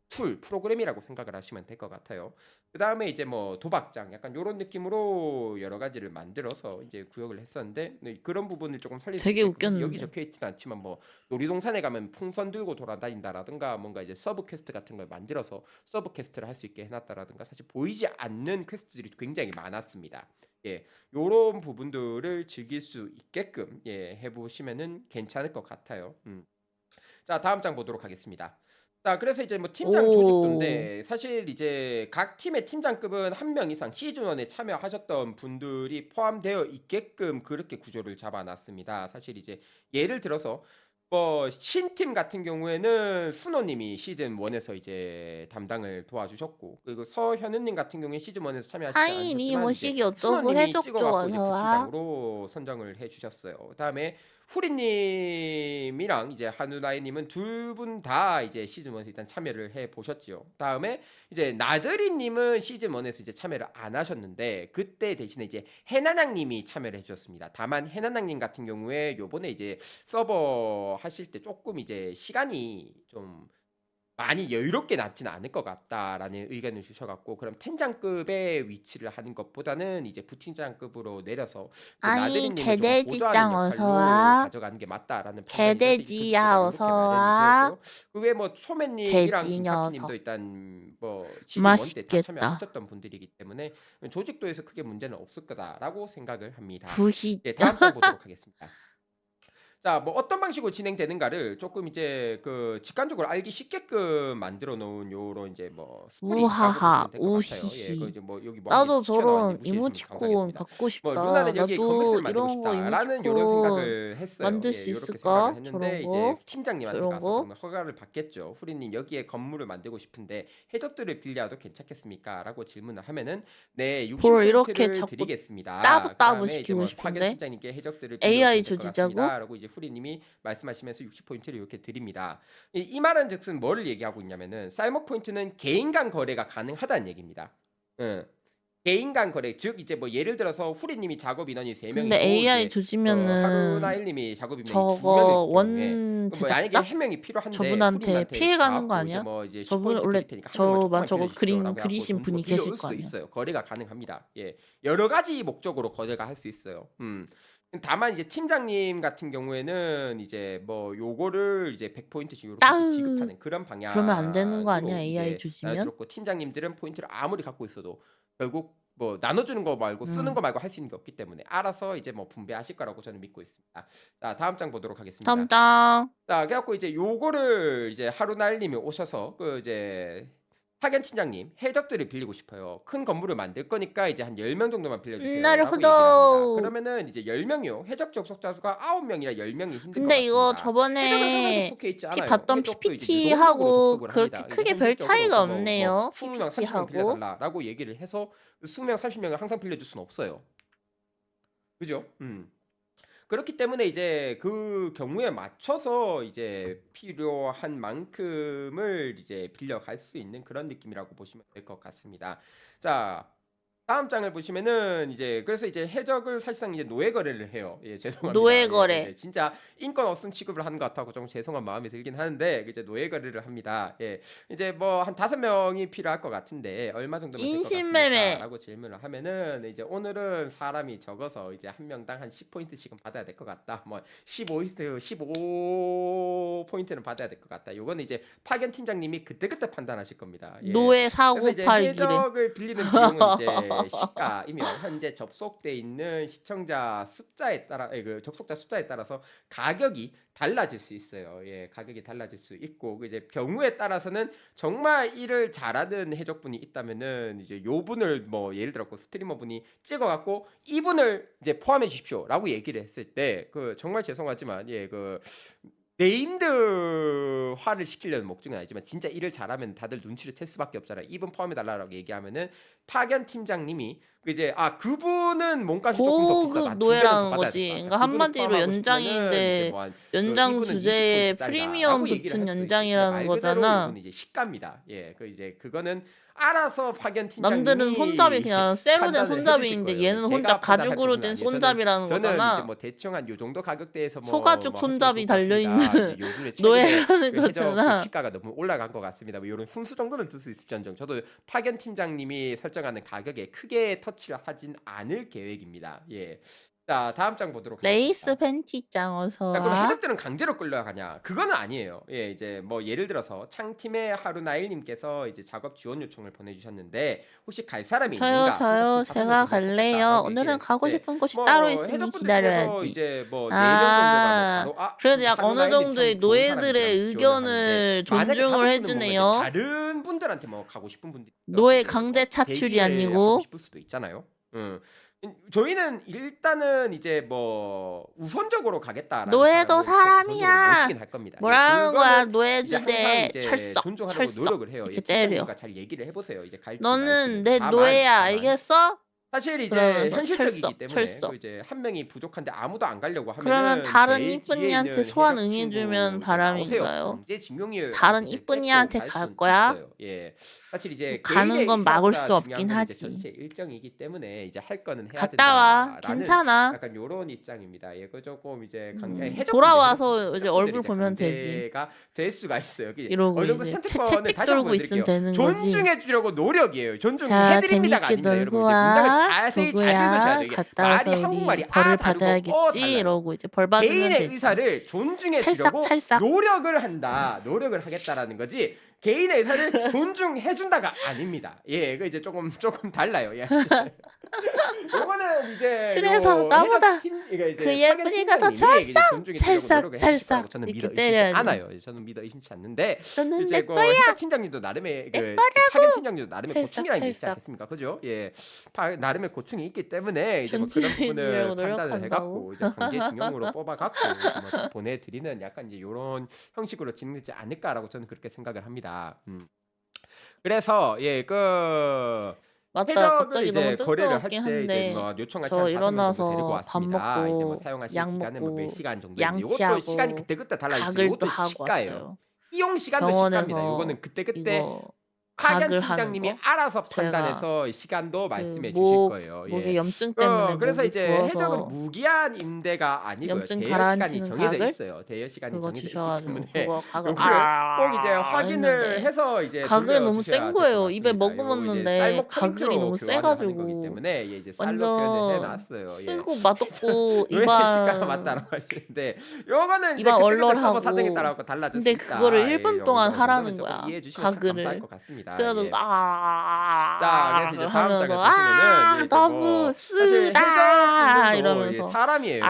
프로그램이라고 생각을 하시면 될 것 같아요. 그다음에 이제 뭐 도박장 약간 요런 느낌으로 여러 가지를 만들어서 이제 구역을 했었는데 네, 그런 부분을 조금 살릴 수 되게 있게끔 이제 여기 웃겼는데. 적혀 있지는 않지만 뭐 놀이동산에 가면 풍선 들고 돌아다닌다라든가 뭔가 이제 서브 퀘스트 같은 걸 만들어서 서브 퀘스트를 할 수 있게 해놨다라든가 사실 보이지 않는 퀘스트들이 굉장히 많았습니다. 예, 요런 부분들을 즐길 수 있게끔 예, 해보시면은 괜찮을 것 같아요. 자, 다음 장 보도록 하겠습니다. 자, 그래서 이제 뭐 팀장 오. 조직도인데 사실 이제 각 팀의 팀장급은 한 명 이상 시즌 1에 참여하셨던 분들이 포함되어 있게끔 그렇게 구조를 잡아놨습니다. 사실 이제 예를 들어서 뭐 신팀 같은 경우에는 순호님이 시즌 1에서 이제 담당을 도와주셨고 그리고 서현우님 같은 경우에 시즌 1에서 참여하시지 하인이 않으셨지만 이제 모시기 어떠고 순호님이 해적조 찍어갖고 이제 어서 와. 부팀장으로 선정을 해주셨어요. 그다음에 후리님이랑 이제 한우나이님은 둘 분 다 이제 시즌 1에서 일단 참여를 해 보셨지요. 다음에 이제 나들이님은 시즌 1에서 이제 참여를 안 하셨는데 그때 대신에 이제 해나낭님이 참여를 해주셨습니다. 다만 해나낭님 같은 경우에 요번에 이제 서버 하실 때 조금 이제 시간이 좀 많이 여유롭게 남지는 않을 것 같다라는 의견을 주셔갖고 그럼 팀장급의 위치를 하는 것보다는 이제 부팀장급으로 내려서 그 아니, 나들이님을 조금 보조하는 개돼지짱 어서 역할로 와. 가져가는 게 맞다라는 판단이 되어서 이제 개돼지야 조직도가 어서 이렇게 마련이 와. 되었고요. 그 외에 뭐 소매님이랑 돼지 김카키님도 녀석. 일단 뭐 시즌 1 때 다 맛있겠다. 참여하셨던 분들이기 때문에 조직도에서 크게 문제는 없을 거다라고 생각을 합니다. 부시. 예, 다음 장 보도록 하겠습니다. 자, 뭐 어떤 방식으로 진행되는가를 조금 이제 그 직관적으로 알기 쉽게끔 만들어 놓은 요런 이제 뭐 스토리라고 우하하. 보시면 될 것 같아요. 예, 그 우히히. 이제 뭐 여기 뭐 한 개 나도 튀어나왔는데 저런 무시해 주시면 이모티콘 감사하겠습니다. 갖고 뭐 싶다. 루나는 여기 나도 검은색을 만들고 이런 거 싶다라는 요런 이모티콘 생각을 했어요. 만들 예, 수 요렇게 생각을 있을까? 저런 했는데 이제 거. 팀장님한테 저런 가서 거. 그러면 허가를 받겠죠. 후리님 여기에 건물을 만들고 싶은데 해적들을 빌려도 괜찮겠습니까? 라고 질문을 하면은 네, 볼 이렇게 60포인트를 자꾸 드리겠습니다. 따부따부 그다음에 이제 시키고 뭐 파견 싶은데. 팀장님께 해적들을 AI 빌려오시면 될 것 조지자고? 같습니다. 라고 이제 후리님이 말씀하시면서 60포인트를 이렇게 드립니다. 이 말은 즉슨 뭐를 얘기하고 있냐면은 쌀먹 포인트는 개인 간 거래가 가능하다는 얘기입니다. 응. 개인 간 거래 즉 이제 뭐 예를 들어서 후리님이 작업 인원이 근데 3명이고 AI 이제 조지면은 하루나일님이 작업 인원이 저거 2명일 경우에 원 그럼 뭐 만약에 제작자? 한 명이 필요한데 저분한테 후리님한테 피해 가는 거 가갖고 이제 아니야? 뭐 이제 저분 10포인트 원래 드릴 테니까 한 명만 저만 조금만 저거 빌려주십시오라고 해갖고 그리신 돈 주고 분이 계실 빌려올 거 수도 아니야. 있어요. 거래가 가능합니다. 예, 여러 가지 목적으로 거래가 할 수 있어요. 다만 이제 팀장님 같은 경우에는 이제 뭐 요거를 이제 100포인트씩 요렇게 이제 따으. 지급하는 그런 그러면 안 되는 거 아니야? 방향으로 AI 이제 조지면? 들었고 팀장님들은 포인트를 아무리 갖고 있어도 결국 뭐 나눠주는 거 말고 쓰는 음. 거 말고 할 수 있는 게 없기 때문에 알아서 이제 뭐 분배하실 거라고 저는 믿고 있습니다. 자, 다음 장 보도록 하겠습니다. 탐짱. 자, 그래갖고 이제 요거를 이제 하루날님이 오셔서 그 이제 파견 팀장님 해적들을 빌리고 싶어요. 큰 건물을 만들 거니까 이제 한 10명 정도만 빌려주세요라고 얘기를 합니다. 나루호도. 그러면은 이제 10명이요. 해적 접속자 수가 9명이라 10명이 힘들 것 근데 이거 같습니다. 해적은 항상 저번에 접속해 있지 티 않아요. 봤던 해적도 이제 유동적으로 PPT하고 접속을 그렇게 합니다. 이제 크게 별 현실적으로 차이가 뭐 없네요. 20명, 30명 PPT하고. 빌려달라라고 얘기를 해서 20명, 30명을 항상 빌려줄 수는 없어요. 그죠? 그렇기 때문에 이제 그 경우에 맞춰서 이제 필요한 만큼을 이제 빌려갈 수 있는 그런 느낌이라고 보시면 될 것 같습니다. 자, 다음 장을 보시면은 이제 그래서 이제 해적을 사실상 이제 노예 거래를 해요. 예, 죄송합니다. 예, 그 이제 노예거래. 진짜 인권 없음 취급을 하는 것 같아서 좀 죄송한 마음이 들긴 하는데 이제 노예 거래를 합니다. 예, 이제 뭐 한 5명이 필요할 것 같은데 얼마 정도면 될 것 인신매매. 같습니까?라고 질문을 하면은 이제 오늘은 사람이 적어서 이제 한 명당 한 10포인트씩은 받아야 될 것 같다. 뭐 15포인트는 받아야 될 것 같다. 요거는 이제 파견 팀장님이 그때그때 판단하실 겁니다. 예. 노예 그래서 사고 이제 팔기래. 해적을 빌리는 비용은 이제 시가이며 현재 접속돼 있는 시청자 숫자에 따라 그 접속자 숫자에 따라서 가격이 달라질 수 있어요. 예, 가격이 달라질 수 있고 그 이제 경우에 따라서는 정말 일을 잘하는 해적분이 있다면은 이제 요 분을 뭐 예를 들었고 스트리머 분이 찍어갖고 이분을 이제 포함해 주십시오라고 얘기를 했을 때 그 정말 죄송하지만 그 네임드화를 시키려는 목적은 아니지만 진짜 일을 잘하면 다들 눈치를 챌 수밖에 없잖아요. 이분 포함해 달라고 얘기하면은 파견 팀장님이 이제 그분은 몸값이 조금 더 비싸다. 고급 2 배는 더 노예라는 받아야 거지. 된다. 그러니까 그분을 한마디로 포함하고 싶으면은 이제 연장인데 뭐 한 연장 이분은 20% 주제에 짜리다라고 프리미엄 얘기를 붙은 할 수도 있지. 근데 연장이라는 말 그대로 거잖아. 이거는 이제 시가입니다. 예. 이제 그거는 알아서 파견 남들은 손잡이 팀장님이 그냥 쇠로 된 판단을 해 주실 손잡이인데 거예요. 얘는 혼자 제가 판단할 가죽으로 부분은 된 아니에요. 손잡이라는 저는 이제 거잖아. 뭐 대충 한 요 정도 가격대에서 소가죽 하시면 손잡이 좋을 것 달려 있는 같습니다. 이제 요즘에 최근에 노예라는 해적 거잖아. 시가가 너무 올라간 것 같습니다. 뭐 요런 순수 정도는 들 수 있을지언정 저도 파견 팀장님이 설정하는 가격에 크게 터치를 하진 않을 계획입니다. 예. 자, 다음 장 보도록 레이스 하겠습니다. 팬티장 어서 자, 그럼 와. 해적들은 강제로 끌려가냐? 그거는 아니에요. 예, 이제 뭐 예를 들어서 창팀의 하루나일님께서 이제 작업 지원 요청을 보내주셨는데 혹시 갈 사람이 저요, 있는가? 저요. 선착순 5명 제가 정도 갈래요. 뽑겠다라고 얘기를 오늘은 가고 했을 때 싶은 곳이 따로 뭐 있으니 해적분들 중에서 기다려야지. 이제 뭐 4명 정도가 뭐 아, 바로 그래도 약 어느 하루나일님 정도의 참 좋은 사람이시라고 노예들의 지원을 하는데 의견을 만약에 존중을 5분은 뭐 이제 해주네요. 다른 분들한테 뭐 가고 싶은 분들이 있어. 노예 이제 강제 뭐 차출이 대기를 하고 아니고 싶을 수도 있잖아요. 응. 저희는 일단은 이제 뭐 우선적으로 가겠다라는 노예도 사람을 우선적으로 사람이야. 모시긴 할 겁니다. 예, 뭐라는 거야? 그거는 노예 이제 항상 주제에 이제 철썩, 존중하려고 철썩 노력을 해요. 이렇게 예, 때려. 팀장님과 잘 얘기를 해보세요. 이제 갈지 너는 말지는. 내 노예야, 알겠어? 사실 이제 그러면서 현실적이기 철썩, 때문에 철썩. 이제 한 명이 부족한데 아무도 안 가려고 그러면 하면은 다른 제일 뒤에 이쁜이한테 있는 소환 해적 친구 응해주면 이제 나오세요. 바람인가요? 강제징용을 다른 이제 뺏고 이쁜이한테 갈 갈 수는 거야? 있어요. 예, 사실 이제 가는 개인의 건 막을 의사보다 수 중요한 없긴 건 이제 하지. 전체 일정이기 때문에 이제 할 거는 해야 갔다 와. 된다라는 괜찮아. 약간 요런 입장입니다. 예, 그 조금 이제 해적분들 돌아와서 이제 해적분들이 얼굴 이제 보면 되지. 강제가 될 수가 있어요. 이러고 어느 정도 이제 선택권을 채찍 다시 한번 들고 있으면 보여드릴게요. 되는 거지. 존중해 주려고 노력이에요. 자, 존중해드립니다가 재밌게 아닙니다. 놀고 여러분 이제 문장을 와. 자세히 잘 읽으셔야 누구야? 돼요. 이게 갔다 말이 와서 한국말이 우리 벌을 다르고 받아야겠지. 달라요. 이러고 이제 벌 받으면 개인의 되지. 의사를 존중해 찰싹, 주려고 찰싹. 노력을 한다. 노력을 하겠다라는 거지. 개인의 의사를 존중해 준다가 아닙니다. 예, 그 이제 조금 달라요. 예. 요거는 이제 그래서 요 나보다 해적팀, 이게 이제 그 예쁜이가 더 파견팀장님이 좋았어? 이제 존중해 주려고 찰싹, 노력을 해주실 거라고 찰싹. 저는 이렇게 믿어 의심치 때려야지. 않아요. 예, 저는 믿어 의심치 않는데 너는 이제 내 그 거야. 해적팀장님도 나름의 내 그 거라고. 파견팀장님도 나름의 찰싹, 고충이라는 게 있지 찰싹. 않겠습니까? 그죠? 예, 나름의 고충이 있기 때문에 이제 뭐 그런 존중해 부분을 주려고 판단을 해갖고 노력한다고. 이제 강제징용으로 뽑아갖고 이제 뭐 보내드리는 약간 이제 요런 형식으로 진행되지 않을까라고 저는 그렇게 생각을 합니다. 그래서 예, 그 맞다. 해적을 갑자기 너무 이제 거래를 할 뜬금없긴 때 이제 한데 뭐 요청하신 저 한 5명 정도 데리고 일어나서 밥 왔습니다. 이제 뭐 먹고 사용하실 약 기간은 뭐 몇 먹고 시간 정도인데 요것도 시간이 양치하고 그때그때 달라질 수 있어요. 가글도 요것도 하고 시가예요. 왔어요. 이용 시간도 시가입니다. 병원에서 요거는 그때그때 이거 파견 가글 하는 팀장님이 거 알아서 제가 판단해서 시간도 그 말씀해 주실 목 거예요. 목에 예. 염증 때문에 그래서 목이 이제 해적은 부어서 무기한 임대가 아니고요. 염증 대여 시간이 가라앉히는 정해져 가글 있어요. 대여 시간이 그거 정해져 있기 주셔가지고 때문에 그거 가글 요거를 꼭 이제 확인을 했는데 해서 이제 가글 너무 돌려주셔야 센 될 것 거예요. 입에 같습니다. 요거 이제 머금었는데 쌀목 가글이 포인트로 너무 교환을 하는 거기 세가지고 때문에 예, 이제 쌀로 표현을 완전 해놨어요. 예. 쓰고 맛없고 노예 시가가 입안 맞다라고 하시는데 요거는 이제 입안 그때그때 서버 사정에 얼얼하고 따라 달라질 수 근데 있다. 그거를 예, 1분 요 동안 정도는 하라는 조금 거야. 이해해 주시면 참 감사할 가글을. 것 같습니다. 그래도 예. 자, 그래서 이제 다음 장을 하면서 보시면은 이제 너무 뭐 사실 쓰다 해적분들도 이제 이러면서 사람이에요. 이제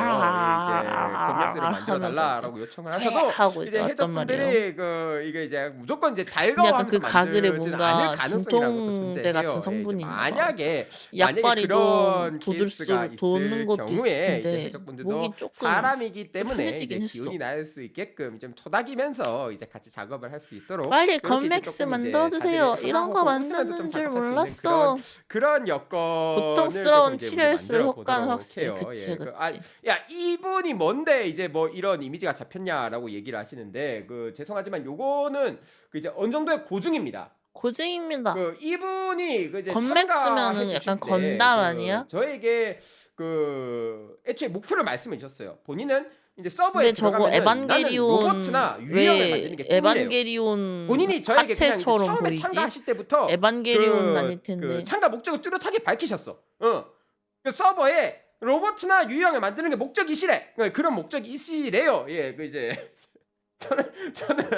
금메스를 만들어 하면서 달라라고 요청을 이제 하셔도 하고 이제 이제 왔단 말이에요. 해적분들이 그 이게 이제 무조건 이제 근데 약간 달가워하면서 그 가글에 만들진 않을 뭔가 가능성이라는 것도 진통제 존재해요. 같은 예, 이제 성분이 있나 봐. 만약에 약발이 좀 그런 케이스가 돋을수록 돋는 있을 것도 있을 경우에 이제 텐데 해적분들도 목이 조금 사람이기 좀 때문에 이제 편해지긴 했어. 기운이 날 수 있게끔 좀 토닥이면서 이제 같이 작업을 할 수 있도록 빨리 이렇게 이제 건맥스 조금 이제 만들어 주세요. 다들 이런 거 하고 웃으면서 만드는 좀 줄 작업할 수 있는 몰랐어. 그런 여건을 고통스러운 조금 이제 우리 치료일수록 만들어 효과는 보도록 확실히 해요. 그치 예. 그치. 야, 이분이 뭔데 이제 뭐 이런 이미지가 잡혔냐라고 얘기를 하시는데 그 죄송하지만 요거는 그 이제 어느 정도의 고증입니다. 고증입니다. 그 이분이 그 이제 건맥스면은 참가해 약간 주실 때 건담 아니야? 저에게 그 애초에 목표를 말씀해 주셨어요. 본인은 이제 서버에 근데 저거 들어가면은 나는 에반게리온 로봇이나 유형을 왜 만드는 게 꿈이래요. 에반게리온 본인이 저에게 그냥 이제 하체처럼 처음에 보이지? 참가하실 때부터 에반게리온 아닐 텐데. 그 참가 목적을 뚜렷하게 밝히셨어. 그 서버에 로봇이나 유형을 만드는 게 목적이시래. 그런 목적이시래요. 예, 그 이제 저는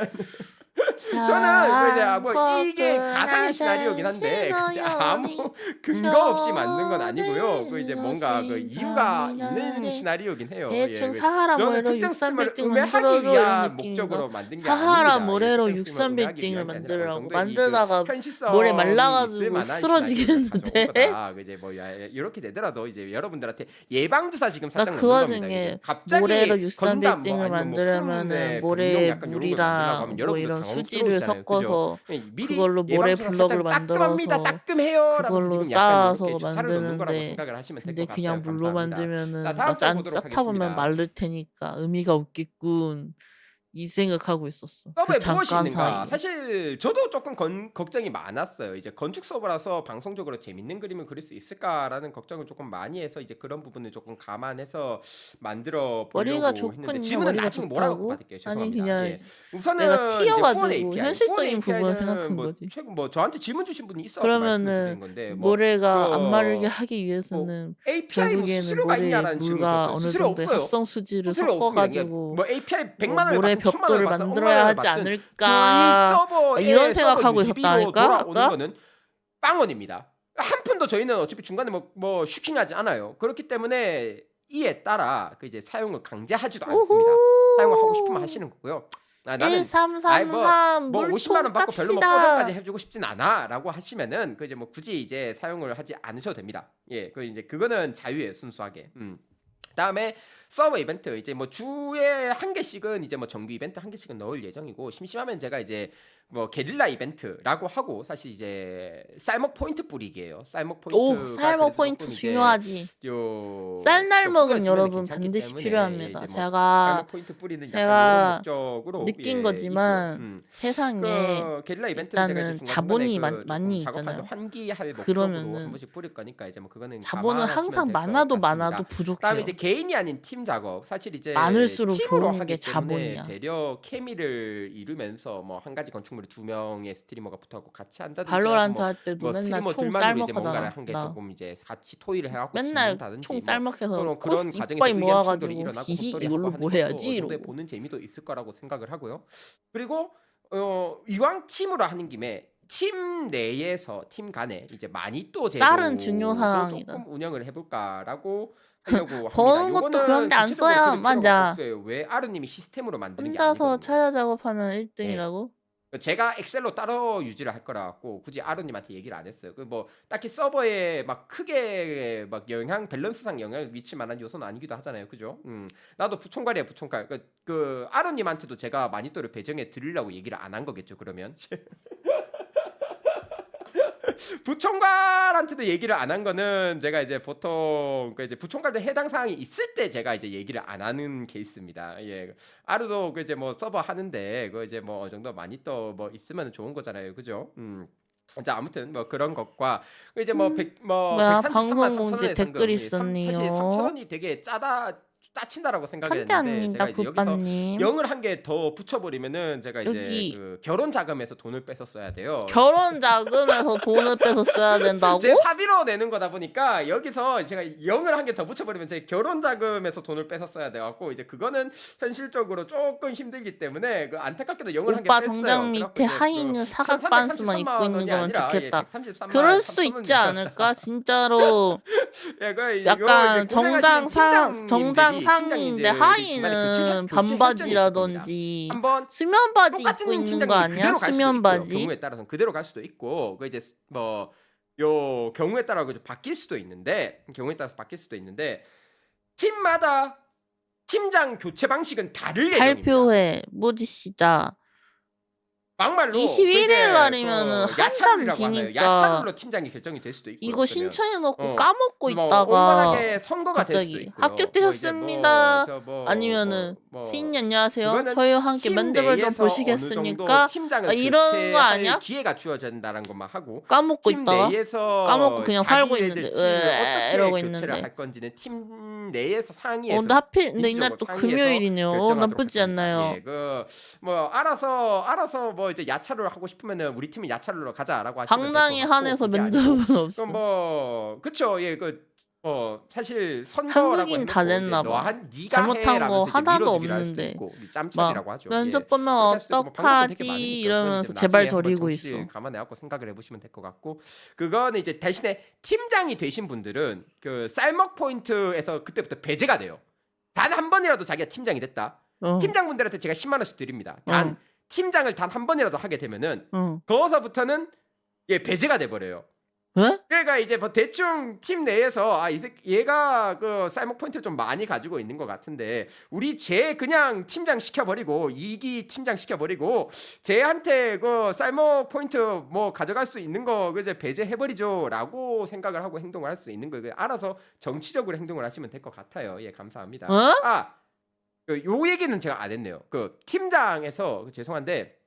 그 이제 뭐 이게 가상의 시나리오긴 한데 이제 아무 근거 없이 만든 건 아니고요. 그 이제 뭔가 그 이유가 있는 시나리오긴 해요. 대충 예, 사하라 저는 모래로 특정 스팀을 63빌딩 음해하기 만들어줘 이런 위한 느낌인가? 목적으로 만든 게 사하라 아닙니다. 모래로 특정 스팀을 음해하기 63빌딩을 위한 게 아니라 어느 만들라고 정도의 만들다가 현실성이 모래 있을 말라가지고 만한 쓰러지겠는데? 시나리오를 가져온 거다. 그 이제 뭐 이렇게 되더라도 이제 여러분들한테 예방주사 지금 나 살짝 그 넣는 겁니다. 와중에 갑자기 모래로 건담 63빌딩을 뭐 아니면 뭐 푸른데 만들려면은 공룡 약간 요런 걸 만들려고 모래물이랑 하면 뭐 여러분들 이런 그런 수지를 당황스러우시잖아요. 그죠? 섞어서 미리 그걸로 모래 예방처럼 블럭을 살짝 따끔합니다, 만들어서 따끔해요라면서 그걸로 지금 약간 쌓아서 요렇게 주사를 놓는 거라고 만드는데 생각을 하시면 될 근데 것 그냥 같아요. 물로 감사합니다. 자, 만들면은 다음 거 안 보도록 쌓다 보면 하겠습니다. 마를 테니까 의미가 없겠군. 이 생각하고 있었어. 그 서버에 무엇이 잠깐 있는가? 사이에. 사실 저도 조금 걱정이 많았어요. 이제 건축 서버라서 방송적으로 재밌는 그림을 그릴 수 있을까라는 걱정을 조금 많이 해서 이제 그런 부분을 조금 감안해서 만들어 머리가 보려고 했는데 좋군요. 질문은 머리가 나중에 뭐라고 좋다고? 받을게요. 아니 죄송합니다. 그냥 예. 내가 우선은 이제 후원 튀어가지고 API. 후원 현실적인 부분을 API는 생각한 뭐 거지. 최근 뭐 저한테 질문 주신 분이 있어갖고 말씀드린 그러면은 건데 모래가 안 마르게 뭐 하기 위해서는 API 뭐 결국에는 수수료가 모래에 있냐라는 질문 물과 줬어요. 어느 수수료 정도의 없어요. 합성 수지를 수수료 없습니다. 그러니까 섞어가지고 뭐 API 100만 뭐 원을 모래 받든 1000만 원을 벽돌을 받든 10만 만들어야 원을 하지 받든 저희 않을까 서버에 이런 서버 생각하고 유지비로 있었다니까 돌아오는 아까? 거는 빵원입니다. 한 푼도 저희는 어차피 중간에 뭐 슈킹하지 않아요. 그렇기 때문에 이에 따라 그 이제 사용을 강제하지도 않습니다. 사용을 하고 싶으면 우후. 하시는 거고요. 나는 아이 1333 뭐 50만 물통 원 받고 별로 뭐 포장까지 깝시다. 해주고 싶진 않아라고 하시면은 그 이제 뭐 굳이 이제 사용을 하지 않으셔도 됩니다. 예, 그 이제 그거는 자유예요, 순수하게. 다음에 서버 이벤트 이제 뭐 주에 한 개씩은 이제 뭐 정규 이벤트 한 개씩은 넣을 예정이고 심심하면 제가 이제 뭐 게릴라 이벤트라고 하고 사실 이제 쌀먹 포인트 뿌리기예요. 쌀먹 오, 포인트가 쌀먹 그래도 포인트 조금 이제 중요하지. 요 쌀날먹은 후려지면은 여러분 괜찮기 반드시 때문에 필요합니다. 이제 뭐 제가 쌀먹 포인트 뿌리는 약간 이런 목적으로 느낀 있고요. 거지만 세상에 그 게릴라 이벤트는 제가 이제 일단은 중간중간에 자본이 그 조금 많이 작업할 때 있잖아요. 환기할 목적으로 한 그러면은 번씩 뿌릴 거니까 이제 뭐 그거는 자본은 감안하시면 항상 될 것 많아도 같습니다. 많아도 그다음에 이제 부족해요. 개인이 아닌 팀 작업 사실 이제 많을수록 팀으로 좋은 하기 게 때문에 자본이야. 배려 케미를 이루면서 뭐 한 가지 건축물에 두 명의 스트리머가 붙어갖고 같이 한다든지 하고 발로란트 할 때도 뭐 맨날 총 스트리머들만으로 이제 뭔가를 쌀먹하잖아. 한 개 나 조금 이제 같이 토의를 해갖고 맨날 짓는다든지 총 뭐 쌀먹해서 서로 그런 코스트 과정에서 이빠이 의견 충돌이 모아가지고 일어나고 히히 헛소리하고 이걸로 하는 뭐 것도 해야지 어느 정도의 이러고. 보는 재미도 있을 거라고 생각을 하고요. 그리고 이왕 팀으로 하는 김에 팀 내에서 팀 간에 이제 마니또 쌀은 중요 제도도 사항이다. 조금 운영을 해볼까라고 하려고 합니다. 버는 것도 요거는 그런데 안 구체적으로 써요. 들을 필요가 맞아. 없어요. 왜 아르님이 시스템으로 만드는 게 혼자서 아니거든요. 차려 작업하면 예. 1등이라고? 제가 엑셀로 따로 유지를 할 거라 갖고 굳이 아로님한테 얘기를 안 했어요. 그 뭐 딱히 서버에 막 크게 막 밸런스상 영향을 미칠 만한 요소는 아니기도 하잖아요, 그죠? 나도 부총괄이야 부총괄. 그 아로님한테도 제가 마니또를 배정해 드리려고 얘기를 안 한 거겠죠, 그러면. 부총괄한테도 얘기를 안 한 거는 제가 이제 보통 그 이제 부총괄도 해당 사항이 있을 때 제가 이제 얘기를 안 하는 케이스입니다. 예, 아루도 그 이제 뭐 서버 하는데 그 이제 뭐 어느 정도 많이 또 뭐 있으면 좋은 거잖아요, 그죠? 자 아무튼 뭐 그런 것과 그 이제 뭐 뭐야 133만 방송공지 3천원의 댓글 상금 사실 있었네요. 3천원이 되게 짜친다라고 생각했는데 감사합니다 제가 이제 여기서 굿밤님. 0을 한 개 더 붙여버리면은 제가 이제 여기 그 결혼 자금에서 돈을 뺐었어야 돼요. 결혼 자금에서 돈을 빼서 써야 된다고? 제 사비로 내는 거다 보니까 여기서 제가 0을 한 개 더 붙여버리면 제 결혼 자금에서 돈을 뺏었어야 돼갖고 이제 그거는 현실적으로 조금 힘들기 때문에 그 안타깝게도 0을 한 개 오빠 뺐어요. 정장 그래갖고 밑에 이제 하의는 사각 반스만 1333만 입고 있는 원이 거면 아니라 좋겠다. 133만 그럴 수 3천 있지 원이었다. 않을까? 진짜로 예, 그 약간 이거 이제 고생하시는 정장 상의인데 팀장님들이 중간에 하의는 교체 혈전이 있을 겁니다. 반바지라든지 한번 수면 바지 똑같은 입고 있는 거 팀장님이 아니야? 그대로 갈 수도 수면 있고요. 바지? 경우에 따라서는 그대로 갈 수도 있고 그 이제 뭐 요 경우에 따라 그 바뀔 수도 있는데 경우에 따라서 바뀔 수도 있는데 팀마다 팀장 교체 방식은 다를 예정입니다. 발표회 모디 시작. 막말로 21일 날이면은 그 한참 야차룰이라고 하나요? 뒤니까 야차룰로 팀장이 결정이 될 수도 있고 이거 신청해놓고 어, 까먹고 뭐 있다가 온건하게 선거가 될 수도 갑자기 있고요. 합격되셨습니다. 아니면은 뭐 시인님 안녕하세요. 이거는 저희와 함께 팀 면접을 좀 내에서 어느 정도 보시겠습니까? 팀장을 아, 이런 거 교체할 아니야? 기회가 주어진다는 것만 하고 까먹고 팀 있다가 내에서 까먹고 그냥 살고 자기네들 있는데 팀을 으에 이러고 어떻게 교체를 있는데. 할 건지는 팀 내에서 상의해서 근데 하필 근데 이날 또 민주적으로 상의해서 금요일이네요. 결정하도록 나쁘지 하겠습니다. 않나요? 예, 그 뭐 알아서 뭐 이제 야차를 하고 싶으면은 우리 팀이 야차로 가자라고 하시면 될것 당당히 같고 한해서 그게 면접은 아니고 없어. 그럼 뭐 그쵸 예 사실 선거라고 한국인 다 해놓고 냈나 이제 봐. 네가 잘못한 거 해라면서 이제 하나도 밀어주기를 할 수도 없는데 있고 막 짬밥이라고 하죠. 면접 예. 보면 그렇게 할 수도 있고 뭐 방법은 되게 많으니까 어떡하지 그건 이러면서 이제 제발 나중에 한번 저리고 정치를 있어. 감안해갖고 생각을 해보시면 될 것 같고 그거는 이제 대신에 팀장이 되신 분들은 그 쌀먹 포인트에서 그때부터 배제가 돼요. 단 한 번이라도 자기가 팀장이 됐다. 팀장분들한테 제가 10만 원씩 드립니다. 단 팀장을 단 한 번이라도 하게 되면은 거기서부터는 예 배제가 돼 버려요. 에? 그러니까 이제 뭐 대충 팀 내에서 얘가 그 쌀먹 포인트를 좀 많이 가지고 있는 것 같은데 우리 쟤 그냥 팀장 시켜버리고 이기 팀장 시켜버리고 쟤한테 그 쌀먹 포인트 뭐 가져갈 수 있는 거 이제 배제해버리죠라고 생각을 하고 행동을 할 수 있는 거예요. 알아서 정치적으로 행동을 하시면 될 것 같아요. 예, 감사합니다. 어? 요 얘기는 제가 안 했네요. 그 팀장에서 죄송한데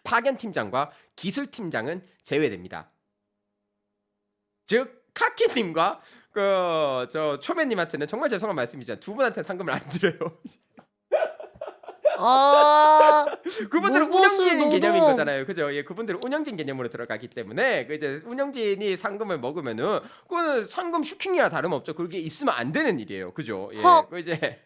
파견 팀장과 기술 팀장은 제외됩니다. 즉 카키님과 그 저 초면님한테는 정말 죄송한 말씀이지만 두 분한테는 상금을 안 드려요. 아, 그분들은 물보스 운영진 개념인 노동. 거잖아요, 그죠? 예, 그분들은 운영진 개념으로 들어가기 때문에 그 이제 운영진이 상금을 먹으면은 그거는 상금 슈킹이야 다름없죠. 그게 있으면 안 되는 일이에요, 그죠? 예, 헉. 그 이제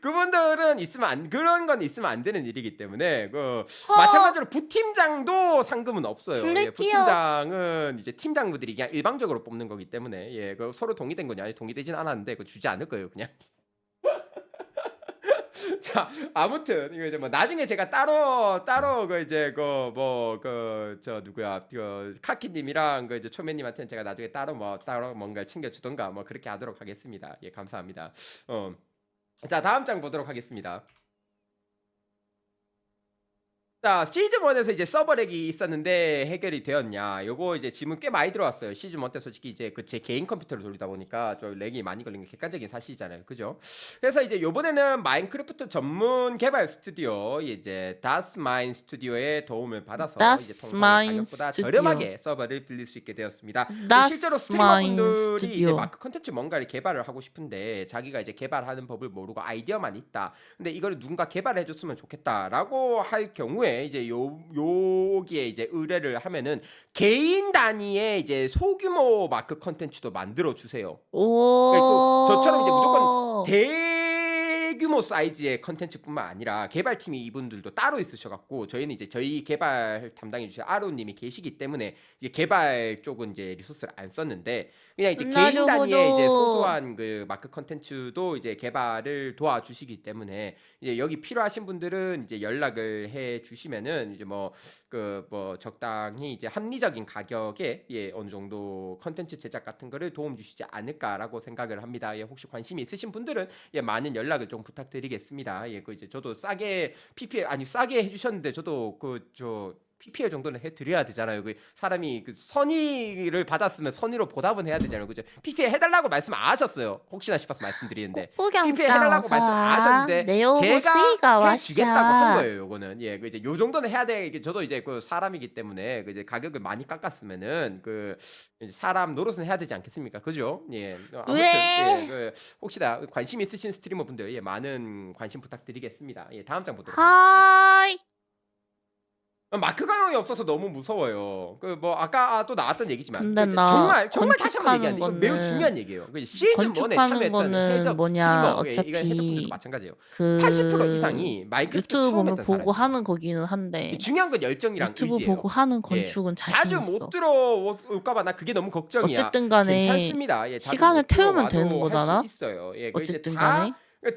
그분들은 있으면 안 그런 건 있으면 안 되는 일이기 때문에 그 마찬가지로 부팀장도 상금은 없어요. 예, 플래티어. 부팀장은 이제 팀장분들이 그냥 일방적으로 뽑는 거기 때문에 예, 그 서로 동의된 거냐? 동의되진 않았는데 그 주지 않을 거예요, 그냥. 자, 아무튼 이거 이제 뭐 나중에 제가 따로 그 이제 그 뭐 그 저 누구야 그 카키님이랑 그 이제 초면님한테는 제가 나중에 따로 뭔가 챙겨주던가 뭐 그렇게 하도록 하겠습니다. 예, 감사합니다. 자, 다음 장 보도록 하겠습니다. 자, 시즌 1에서 이제 서버렉이 있었는데 해결이 되었냐? 요거 이제 질문 꽤 많이 들어왔어요. 시즌 1 때 솔직히 이제 그 제 개인 컴퓨터로 돌리다 보니까 저 렉이 많이 걸린 게 객관적인 사실이잖아요. 그죠? 그래서 이제 요번에는 마인크래프트 전문 개발 스튜디오 이제 다스마인 스튜디오의 도움을 받아서 이제 통상의 다스마인 가격보다 스튜디오. 저렴하게 서버를 빌릴 수 있게 되었습니다. 실제로 다스마인 스트리머분들이 이제 스튜디오. 마크 컨텐츠 뭔가를 개발을 하고 싶은데 자기가 이제 개발하는 법을 모르고 아이디어만 있다. 근데 이거를 누군가 개발해 줬으면 좋겠다라고 할 경우에 이제 여기에 이제 의뢰를 하면은 개인 단위의 이제 소규모 마크 컨텐츠도 만들어 주세요. 그러니까 저처럼 이제 무조건 대규모 사이즈의 컨텐츠뿐만 아니라 개발팀이 이분들도 따로 있으셔갖고 저희는 이제 저희 개발 담당해 주신 아로님이 계시기 때문에 이제 개발 쪽은 이제 리소스를 안 썼는데 그냥 이제 개인 단위의 이제 소소한 그 마크 컨텐츠도 이제 개발을 도와주시기 때문에 이제 여기 필요하신 분들은 이제 연락을 해 주시면은 이제 뭐 적당히 이제 합리적인 가격에 예 어느 정도 컨텐츠 제작 같은 거를 도움 주시지 않을까라고 생각을 합니다. 예, 혹시 관심이 있으신 분들은 예 많은 연락을 좀 부탁드리겠습니다. 예, 그 이제 저도 싸게 싸게 해주셨는데 저도 PPL 정도는 해드려야 되잖아요. 그 사람이 그 선의를 받았으면 선의로 보답은 해야 되잖아요. 그죠? PPL 해달라고 말씀 안 하셨어요. 혹시나 싶어서 말씀드리는데 PPL 해달라고 말씀 안 하셨는데 제가 해주겠다고 한 거예요. 요거는 예, 그 이제 요 정도는 해야 돼. 이게 저도 이제 그 사람이기 때문에 그 이제 가격을 많이 깎았으면은 그 이제 사람 노릇은 해야 되지 않겠습니까? 그죠? 예, 아무튼 예, 그 혹시나 관심 있으신 스트리머 분들 예 많은 관심 부탁드리겠습니다. 예, 다음 장 보도록 하겠습니다. 하이. 마크 강형이 없어서 너무 무서워요. 그 뭐 아까 또 나왔던 얘기지만 근데 그 나 정말 다시 한번 얘기하는데 이거 매우 건축하는 중요한 얘기예요. 그 시즌 1에 건축하는 참여했던 거는 해적 뭐냐, 스트리머 이거 해적 분들도 어차피 마찬가지예요. 80% 그 이상이 마인크래프트 유튜브 처음 보면 했던 보고 사람이에요. 하는 거기는 한데 중요한 건 열정이랑 유튜브 의지예요. 보고 하는 예, 건축은 자신 자주 있어. 못 들어올까봐 나 그게 너무 걱정이야. 어쨌든 간에 괜찮습니다. 예, 자주 시간을 못 태우면 되는 들어와도 할 거잖아. 수 있어요. 예, 그 이제 어쨌든 다 간에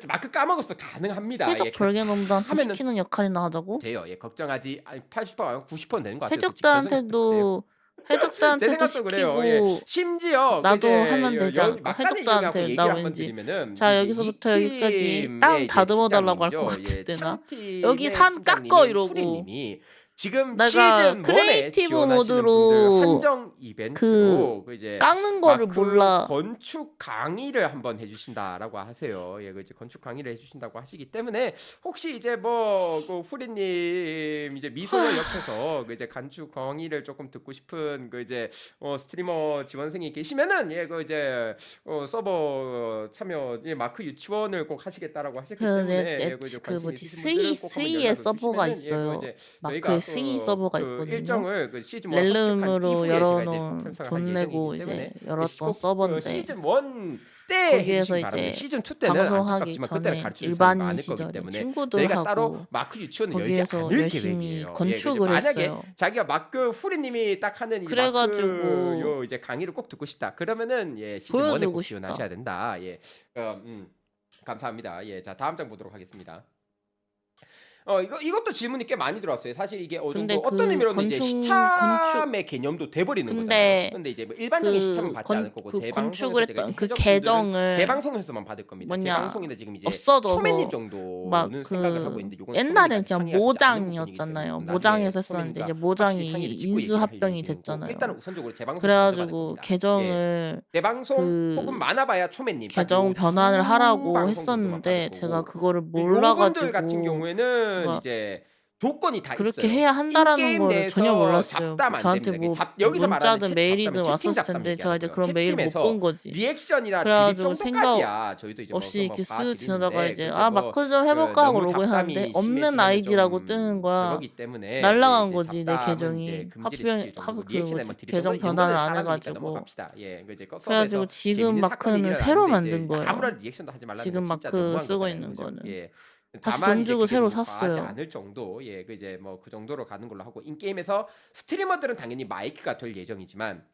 마크 까먹었어 가능합니다. 해적 예, 절개놈들한테 하면은 시키는 역할이나 하자고? 돼요. 예, 걱정하지 80% 아니고 90%는 되는 것 같아요. 솔직히 해적들한테도 제 해적들한테도 생각도 그래요. 예. 시키고 심지어 나도 이제 하면 되지 않을까? 막간의 이유를 갖고 해적들한테 얘기를 나 한번 왠지 드리면은 자 이제 여기서부터 이 여기까지 팀의 땅 이제 다듬어 달라고 할 것 팀장님이죠. 예, 같은데 나 참팀의 여기 산 깎어 팀장님인 이러고 후리님이 지금 내가 시즌 1에 크리에이티브 지원하시는 분들 모드로 한정 그 이벤트로 그 이제 깎는 거를 마크 몰라. 건축 강의를 한번 해주신다라고 하세요. 예, 그 이제 건축 강의를 해주신다고 하시기 때문에 혹시 이제 뭐그 후리님 이제 미소녀 옆에서 그 이제 건축 강의를 조금 듣고 싶은 그 이제 스트리머 지원생이 계시면은 예, 그 이제 서버 참여 예, 마크 유치원을 꼭 하시겠다라고 하셨기 때문에 예, 그 이제 관심 뭐지 있으신 분들은 꼭 한번 스위의 연락을 서버가 주시면은 예, 그 있어요. 이제 마크에 저희가 스위 서버가 그 있거든요. 일정을 그 시즌 1 합격한 렐름으로 이후에 제가 이제 열어놓은 편성을 할 돈 내고 예정이기 때문에 이제 열었던 꼭 서버인데 시즌 1 때 거기에서 해주시기 바랍니다. 이제 시즌 2 때는 방송하기 안타깝지만 그때는 전에 가르쳐 주실 사람이 일반인 많을 거기 시절에 때문에 친구들하고 저희가 따로 마크 유치원을 열지 거기에서 않을 열심히 계획이에요. 예, 건축을 만약에 했어요. 자기가 마크 후리님이 딱 하는 이 마크 그래가지고 요 이제 강의를 꼭 듣고 싶다. 그러면은 예 시즌 1에 보여주고 꼭 싶다. 지원하셔야 된다. 예, 감사합니다. 예, 자 다음 장 보도록 하겠습니다. 이것도 질문이 꽤 많이 들어왔어요. 사실 이게 어느 근데 정도 어떤 그 의미로는 이제 건축 시참의 개념도 돼버리는 거잖아요. 근데 근데 이제 뭐 일반적인 시참은 그 받지 않을 거고 건축을 재방송에서 제가 이제 했던 그 해적분들은 계정을 재방송에서만 받을 겁니다. 뭐냐 재방송인데 지금 이제 초매님 없어져서 막 정도는 생각을 하고 그 있는데 요건 옛날엔 초매님까지 그냥 상의가 되지 않은 부분이기 때문에 모장이었잖아요. 나중에 모장에서 초매님과 했었는데 이제 확실히 모장이 상의를 짓고 얘기를 할 인수합병이 예정이고 됐잖아요. 일단은 우선적으로 재방송 먼저 받을 그래가지고 겁니다. 예. 계정을 재방송 혹은 그 많아봐야 초매님 딱 계정 요 변환을 두 하라고 방송 정도만 받을 했었는데 제가 거고 그거를 요분들 같은 몰라가지고 경우에는 뭔가 이제 조건이 다 그렇게 있어요. 해야 한다라는 인게임 거를 전혀 내에서 몰랐어요. 잡담 안 저한테 됩니다. 뭐 여기서 말하는 문자든 잡담은 메일이든 채팅 왔었을 잡담 텐데 제가 이제 얘기하는 거예요. 그런 메일 못 본 채팅에서 거지. 리액션이나 드립 그래가지고 생각 정도까지야 저희도 이제 없이 이렇게 쓱 지나다가 봐드리는데 이제 이제 뭐 마크 좀 해볼까 하고 너무 로그인하는데 잡담이 없는 심해지면은 아이디라고 뜨는 좀 거야. 저거기 때문에 날라간 이제 거지 내 잡담은 이제 계정이 금지를 합병 시킬 정도고 그 리액션에 뭐지 드립 계정 정도는 이 정도는 변환을 안 사람이니까 해가지고 넘어갑시다. 예, 이제 그래가지고 서버에서 지금 재밌는 사건이 마크는 새로 일어났는데 만든 이제 거예요. 아무런 리액션도 하지 말라는 건 지금 진짜 마크 너무한 쓰고 거잖아요. 있는 그죠? 거는 예. 다시 다만 돈 이제 주고 그게 새로 너무 과하지 샀어요. 않을 정도 예, 그 이제 뭐 그 정도로 가는 걸로 하고 인게임에서 스트리머들은 당연히 마이크가 될 예정이지만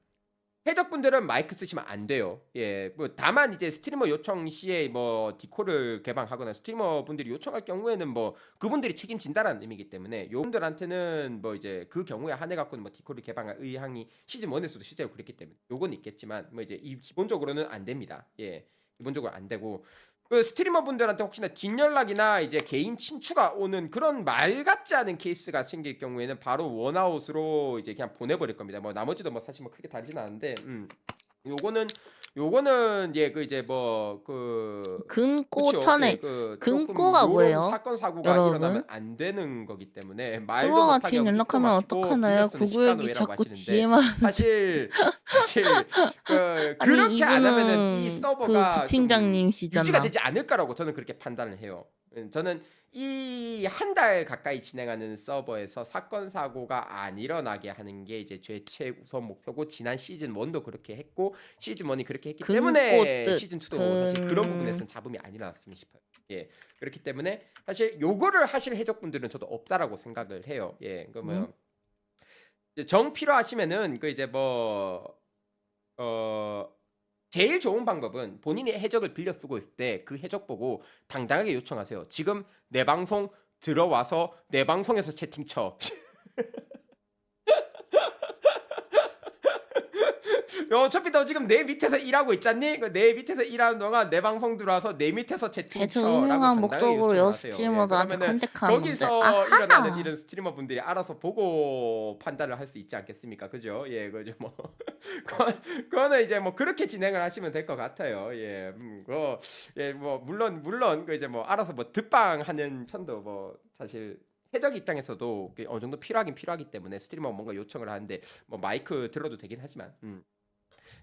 해적분들은 마이크 쓰시면 안 돼요. 예, 뭐 다만 이제 스트리머 요청 시에 뭐 디코를 개방하거나 스트리머 분들이 요청할 경우에는 뭐 그분들이 책임진다라는 의미이기 때문에 요분들한테는 뭐 이제 그 경우에 한해 갖고는 뭐 디코를 개방할 의향이 시즌 1에서도 실제로 그랬기 때문에 요건 있겠지만 뭐 이제 이 기본적으로는 안 됩니다. 예, 기본적으로 안 되고. 그 스트리머 분들한테 혹시나 뒷연락이나 이제 개인 친추가 오는 그런 말 같지 않은 케이스가 생길 경우에는 바로 원아웃으로 이제 그냥 보내버릴 겁니다. 뭐 나머지도 뭐 사실 뭐 크게 다르진 않은데, 요거는 예 그 이제 뭐 그 금고 그쵸 천에 예 그 조금 금고가 요런 뭐예요? 사건 사고가 여러분 일어나면 안 되는 거기 때문에 말도 스모가 못하게 팀 하고 입도 연락하면 막히고 어떡하나요? 빌려 쓰는 996이 시간오해라고 자꾸 하시는데 DM하는데 사실 그 아니 그렇게 안 하면은 이 이분은 그 서버가 좀 유지가 부팀장님이시잖아. 되지 않을까라고 저는 그렇게 판단을 해요. 저는 이 한 달 가까이 진행하는 서버에서 사건 사고가 안 일어나게 하는 게 이제 제 최우선 목표고 지난 시즌 1도 그렇게 했고 시즌 1이 그렇게 했기 때문에 금꽃 시즌 2도 사실 그런 부분에서는 잡음이 안 일어났으면 싶어요. 예. 그렇기 때문에 사실 요거를 하실 해적분들은 저도 없다라고 생각을 해요. 예. 그러면 정 필요하시면은 그 이제 제일 좋은 방법은 본인이 해적을 빌려 쓰고 있을 때 그 해적 보고 당당하게 요청하세요. 지금 내 방송 들어와서 내 방송에서 채팅 쳐. 어차피 너 지금 내 밑에서 일하고 있잖니? 내 밑에서 일하는 동안 내 방송 들어와서 내 밑에서 채팅 대체 쳐라고 유명한 당당하게 목적으로 여 요청하세요. 예, 스트리머들한테 그러면은 컨택하는 분들 거기서 일어나는 아하 일은 스트리머 분들이 알아서 보고 판단을 할 수 있지 않겠습니까? 그죠? 예, 그죠 뭐 그거는 이제 뭐 그렇게 진행을 하시면 될 것 같아요. 예, 예, 뭐 물론 그 이제 뭐 알아서 뭐 득방하는 편도 뭐 사실 해적 입장에서도 그게 어느 정도 필요하긴 필요하기 때문에 스트리머가 뭔가 요청을 하는데 뭐 마이크 들어도 되긴 하지만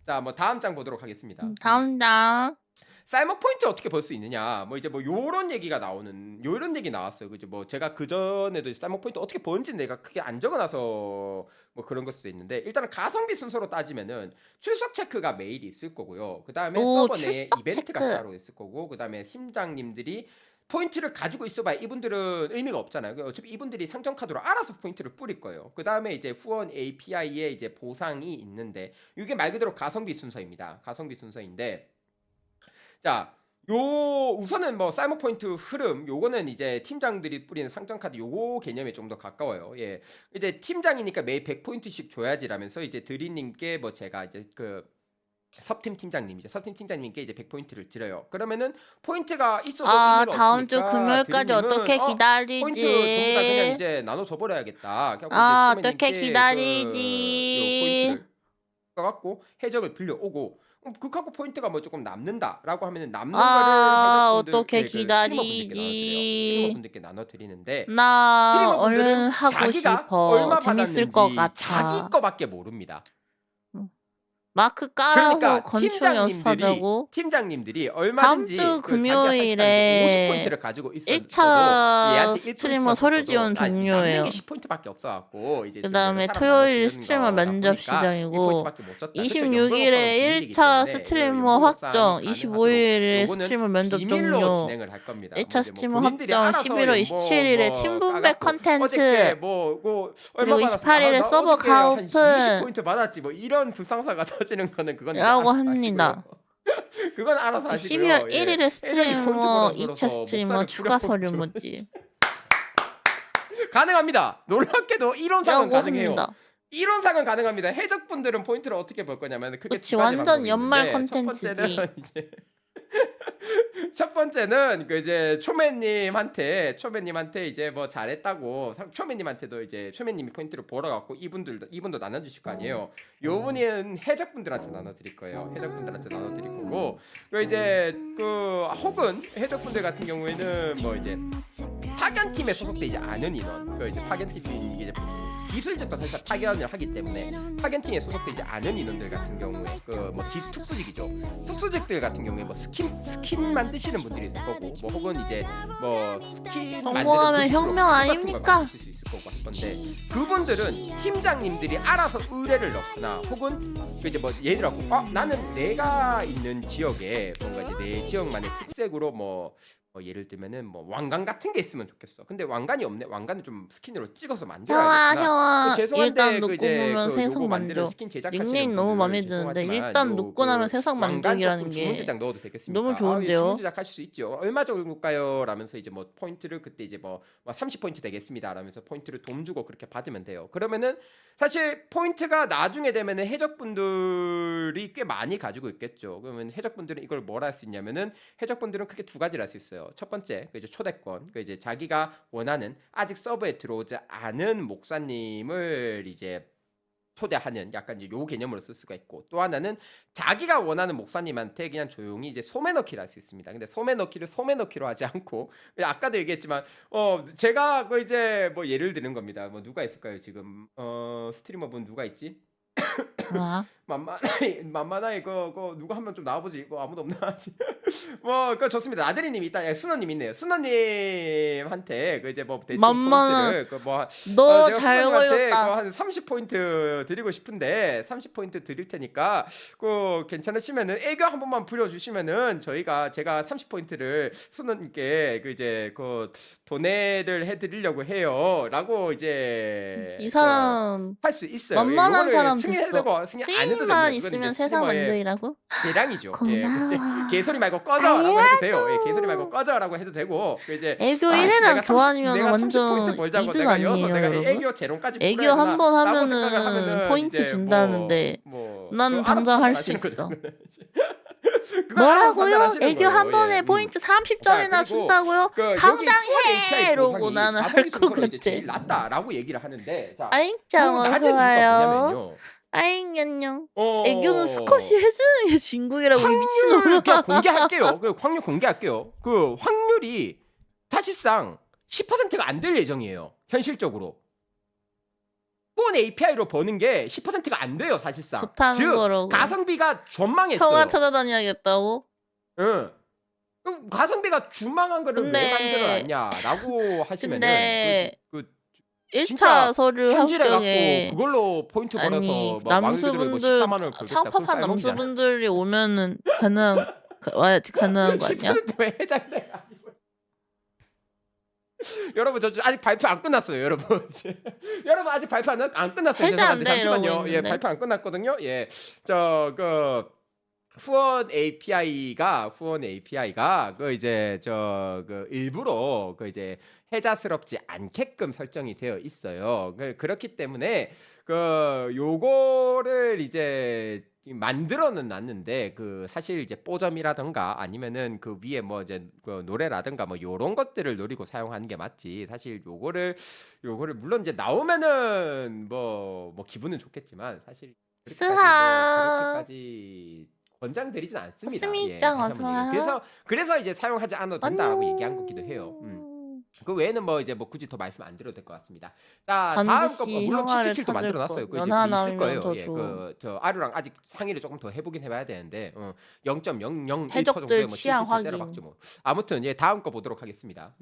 자, 뭐 다음 장 보도록 하겠습니다. 다음 장 사이먼 포인트 어떻게 벌 수 있느냐? 뭐 이제 뭐 요런 얘기가 나오는 요런 얘기 나왔어요. 그죠? 뭐 제가 그 전에도 사이먼 포인트 어떻게 버는지 내가 크게 안 적어놔서 뭐 그런 걸 수도 있는데 일단은 가성비 순서로 따지면은 출석 체크가 매일 있을 거고요. 그 다음에 오 서버 내에 출석 이벤트가 체크 따로 있을 거고, 그 다음에 팀장님들이 포인트를 가지고 있어봐야 이분들은 의미가 없잖아요. 어차피 이분들이 상점 카드로 알아서 포인트를 뿌릴 거예요. 그 다음에 이제 후원 API에 이제 보상이 있는데 이게 말 그대로 가성비 순서입니다. 가성비 순서인데 자, 우선은 뭐 사이먼 포인트 흐름 요거는 이제 팀장들이 뿌리는 상점 카드 요거 개념에 좀 더 가까워요. 예. 이제 팀장이니까 매일 100포인트씩 줘야지라면서 이제 드리님께 뭐 제가 이제 그 섭팀 팀장님이죠. 섭팀 팀장님께 이제 100포인트를 드려요. 그러면은 포인트가 있어도 의미가 다음 주 없으니까 금요일까지 드리님은 어떻게 포인트 전부 다 그냥 기다리지? 이제 나눠 줘버려야겠다. 그래갖고 이제 어떻게 초면님께 요 기다리지? 포인트를 써갖고 해적을 빌려오고 극하고 포인트가 뭐 조금 남는다라고 하면은 남는 거를 해적분들 어떻게 스트리머 기다리지? 분들께 나눠 드리는데 나 스트리머 분들은 얼른 하고 자기가 싶어. 얼마 재밌을 것 받았는지 자기 같아. 거밖에 모릅니다. 마크 깔아서 그러니까 건축 연습하자고. 팀장님들이 다음 얼마든지 주 그 자기가 사실상 이제 금요일에 50포인트를 가지고 있어도 1차 얘한테 1%만 스트리머 서류 지원 남는 종료예요. 게 10포인트밖에 없어갖고 이제 그 좀 다음에 사람 토요일 나눠주는 스트리머 거다 면접 보니까 시장이고 1포인트밖에 못 줬다. 그쵸? 26일에 비밀이기 1차 때문에 스트리머 연봉협상이 확정, 가능하도록 25일에 요거는 스트리머 면접 비밀로 종료, 진행을 할 겁니다. 1차 뭐 스트리머 본인들이 확정, 알아서 11월 연봉 27일에 팀 분배 까갖고 어저께 컨텐츠, 뭐 얼마 그리고 받았어? 28일에 나 서버 어저께 한 가오픈 20포인트 받았지 뭐 이런 불상사가 터지는 거는 그건 이제 라고 알아서 합니다. 하시고요. 그건 알아서 하시고요. 12월 예. 1일에 해적이 포인트 스트리머 벌어서 2차 스트리머 목살을 추가 부려먹고 서류 문지 가능합니다. 놀랍게도 이론상은 라고 가능해요. 합니다. 이론상은 가능합니다. 해적분들은 포인트를 어떻게 벌 거냐면 크게 그치, 두 가지 완전 방법이 연말 있는데 첫 컨텐츠지. 번째는 이제 첫 번째는 그 이제 초매님한테 이제 뭐 잘했다고 초매님한테도 이제 초매님이 포인트를 벌어갖고 이분도 나눠주실 거 아니에요. 요 분은 해적분들한테 나눠드릴 거예요. 해적분들한테 나눠드릴 거고 그 이제 그 혹은 해적분들 같은 경우에는 뭐 이제 파견팀에 소속되지 않은 인원 그 이제 파견팀이 이제 기술직도 사실 파견을 하기 때문에 파견팀에 소속되지 않은 인원들 같은 경우에 그 뭐 특수직이죠. 특수직들 같은 경우에 뭐 스킨 만드시는 분들이 있을 거고 뭐 혹은 이제 뭐 스킨 성공하면 혁명 아닙니까? 있을 수 있을 거고 할 건데 그분들은 팀장님들이 알아서 의뢰를 넣거나 혹은 그 이제 뭐 예를 들어 나는 내가 있는 지역에 뭔가 이제 내 지역만의 특색으로 뭐 예를 들면은 뭐 왕관 같은 게 있으면 좋겠어. 근데 왕관이 없네. 왕관을 좀 스킨으로 찍어서 만들어야겠구나. 형아 죄송한데 일단 그 놓고 이제 보면 그 세상 요거 만드는 만족. 스킨 제작하시는 닉네임 너무 분들 마음에 드는데 죄송하지만 일단 요 놓고 나면 세상 왕관 만족이라는 조금 주문 게 제작 넣어도 되겠습니까? 너무 예, 좋은데요. 주문 제작하실 수 있죠. 얼마 정도일까요? 라면서 이제 뭐 포인트를 그때 이제 뭐 30포인트 되겠습니다. 라면서 포인트를 돈 주고 그렇게 받으면 돼요. 그러면은 사실 포인트가 나중에 되면은 해적분들이 꽤 많이 가지고 있겠죠. 그러면 해적분들은 이걸 뭘 할 수 있냐면은 해적분들은 크게 두 가지를 할 수 있어요. 첫 번째 그 이제 초대권, 그 이제 자기가 원하는 아직 서버에 들어오지 않은 목사님을 이제 초대하는 약간 이제 요 개념으로 쓸 수가 있고 또 하나는 자기가 원하는 목사님한테 그냥 조용히 이제 소매 넣기를 할 수 있습니다. 근데 소매 넣기로 하지 않고 아까도 얘기했지만 제가 그 이제 뭐 예를 드는 겁니다. 뭐 누가 있을까요 지금 스트리머분 누가 있지? 뭐야? 만만하게 그 누가 한 명 좀 나와보지. 이거 아무도 없나? 뭐 그 좋습니다. 나들이님 있다. 순원님 있네요. 순원님한테 그 이제 뭐 대충 만만한 포인트를 그뭐 너 제가 잘 순원님한테 걸렸다. 한 30포인트 드리고 싶은데 30포인트 드릴 테니까 그 괜찮으시면은 애교 한 번만 부려주시면은 제가 30포인트를 순원님께 그 이제 그 도내를 해드리려고 해요라고 이제 이 사람 할 수 있어요. 만만한 요거를 사람 승인해도 됐어. 되고 승인 안 해도 됩니다. 스윙만 그건 있으면 이제 세상 스트리머의 만족이라고? 계량이죠. 예, 고마워. 개소리 말고 꺼져라고 해도 돼요. 예, 개소리 말고 꺼져라고 해도 되고 그 이제 애교 씨, 1회랑 내가 교환이면 30 완전 포인트 벌자고 이득 내가 아니에요, 내가 여러분? 애교 제로까지 애교 풀어야 한 번 되나라고 생각을 하면은 하면은 포인트 이제 준다는데 난 그거 당장 알아서 할 수 판단하시는 있어. 거죠. 그거 알아서 뭐라고요? 판단하시는 애교 거예요. 한 번에 예, 포인트 자, 30점이나 그리고 준다고요? 그 여기 당장 후원 API 해! 이러고 보상이 나는 할 가성비 것 순서로 이제 같아. 제일 낮다라고 얘기를 하는데 자, 아잉짱 낮은 어서 이유가 와요. 뭐냐면요. 아잉 안녕. 애교는 수컷이 해주는 게 진국이라고 이 확률 미친놈아. 그냥 공개할게요. 그 확률 공개할게요. 그 확률이 사실상 10%가 안 될 예정이에요. 현실적으로. 후원 API로 버는 게 10%가 안 돼요, 사실상. 좋다는 즉 거라고. 가성비가 전망했어요. 형아 찾아다녀야겠다고? 응. 그럼 가성비가 주망한 거를 왜 근데- 만들어놨냐라고 하시면은 근데 그 1차 진짜 서류 현질해 갖고 합격에 그걸로 포인트 벌어서 아니 뭐 왕들을 뭐 남수분들 14만 원을 걸겠다. 창업한 남수분들이 오면은 와야지 가능한 거 아니야? 10%왜 해장돼? 여러분 저 아직 발표 안 끝났어요, 여러분. 여러분 아직 발표 안 끝났어요. 해제 안 죄송한데 돼, 이러고 잠시만요. 예, 있는데. 발표 안 끝났거든요. 예, 저 그 후원 API가 그 이제 저 그 일부러 그 이제 해자스럽지 않게끔 설정이 되어 있어요. 그렇기 때문에 그 요거를 이제 만들어는 놨는데 그 사실 이제 뽀점이라던가 아니면은 그 위에 뭐 이제 그 노래라든가 뭐 요런 것들을 노리고 사용하는 게 맞지. 사실 요거를 물론 이제 나오면은 뭐 기분은 좋겠지만 사실 그렇게까지 권장드리진 않습니다. 스미짱 다시 한번 어서 얘기해요. 그래서 이제 사용하지 않아도 된다라고 안녕. 얘기한 거기도 해요. 그 외에는 뭐 이제 뭐 굳이 더 말씀 안 드려도 될 것 같습니다. 자, 다음 거 반드시 물론 형아를 777도 찾을 만들어 놨어요. 거. 그 이제 연하 있을 나오면 거예요. 더 예, 좋아. 그저 아류랑 아직 상의를 조금 더 해보긴 해봐야 되는데 0.001% 해적들 정도의 뭐 취향 실수 확인. 때려박죠 뭐. 아무튼 예 다음 거 보도록 하겠습니다.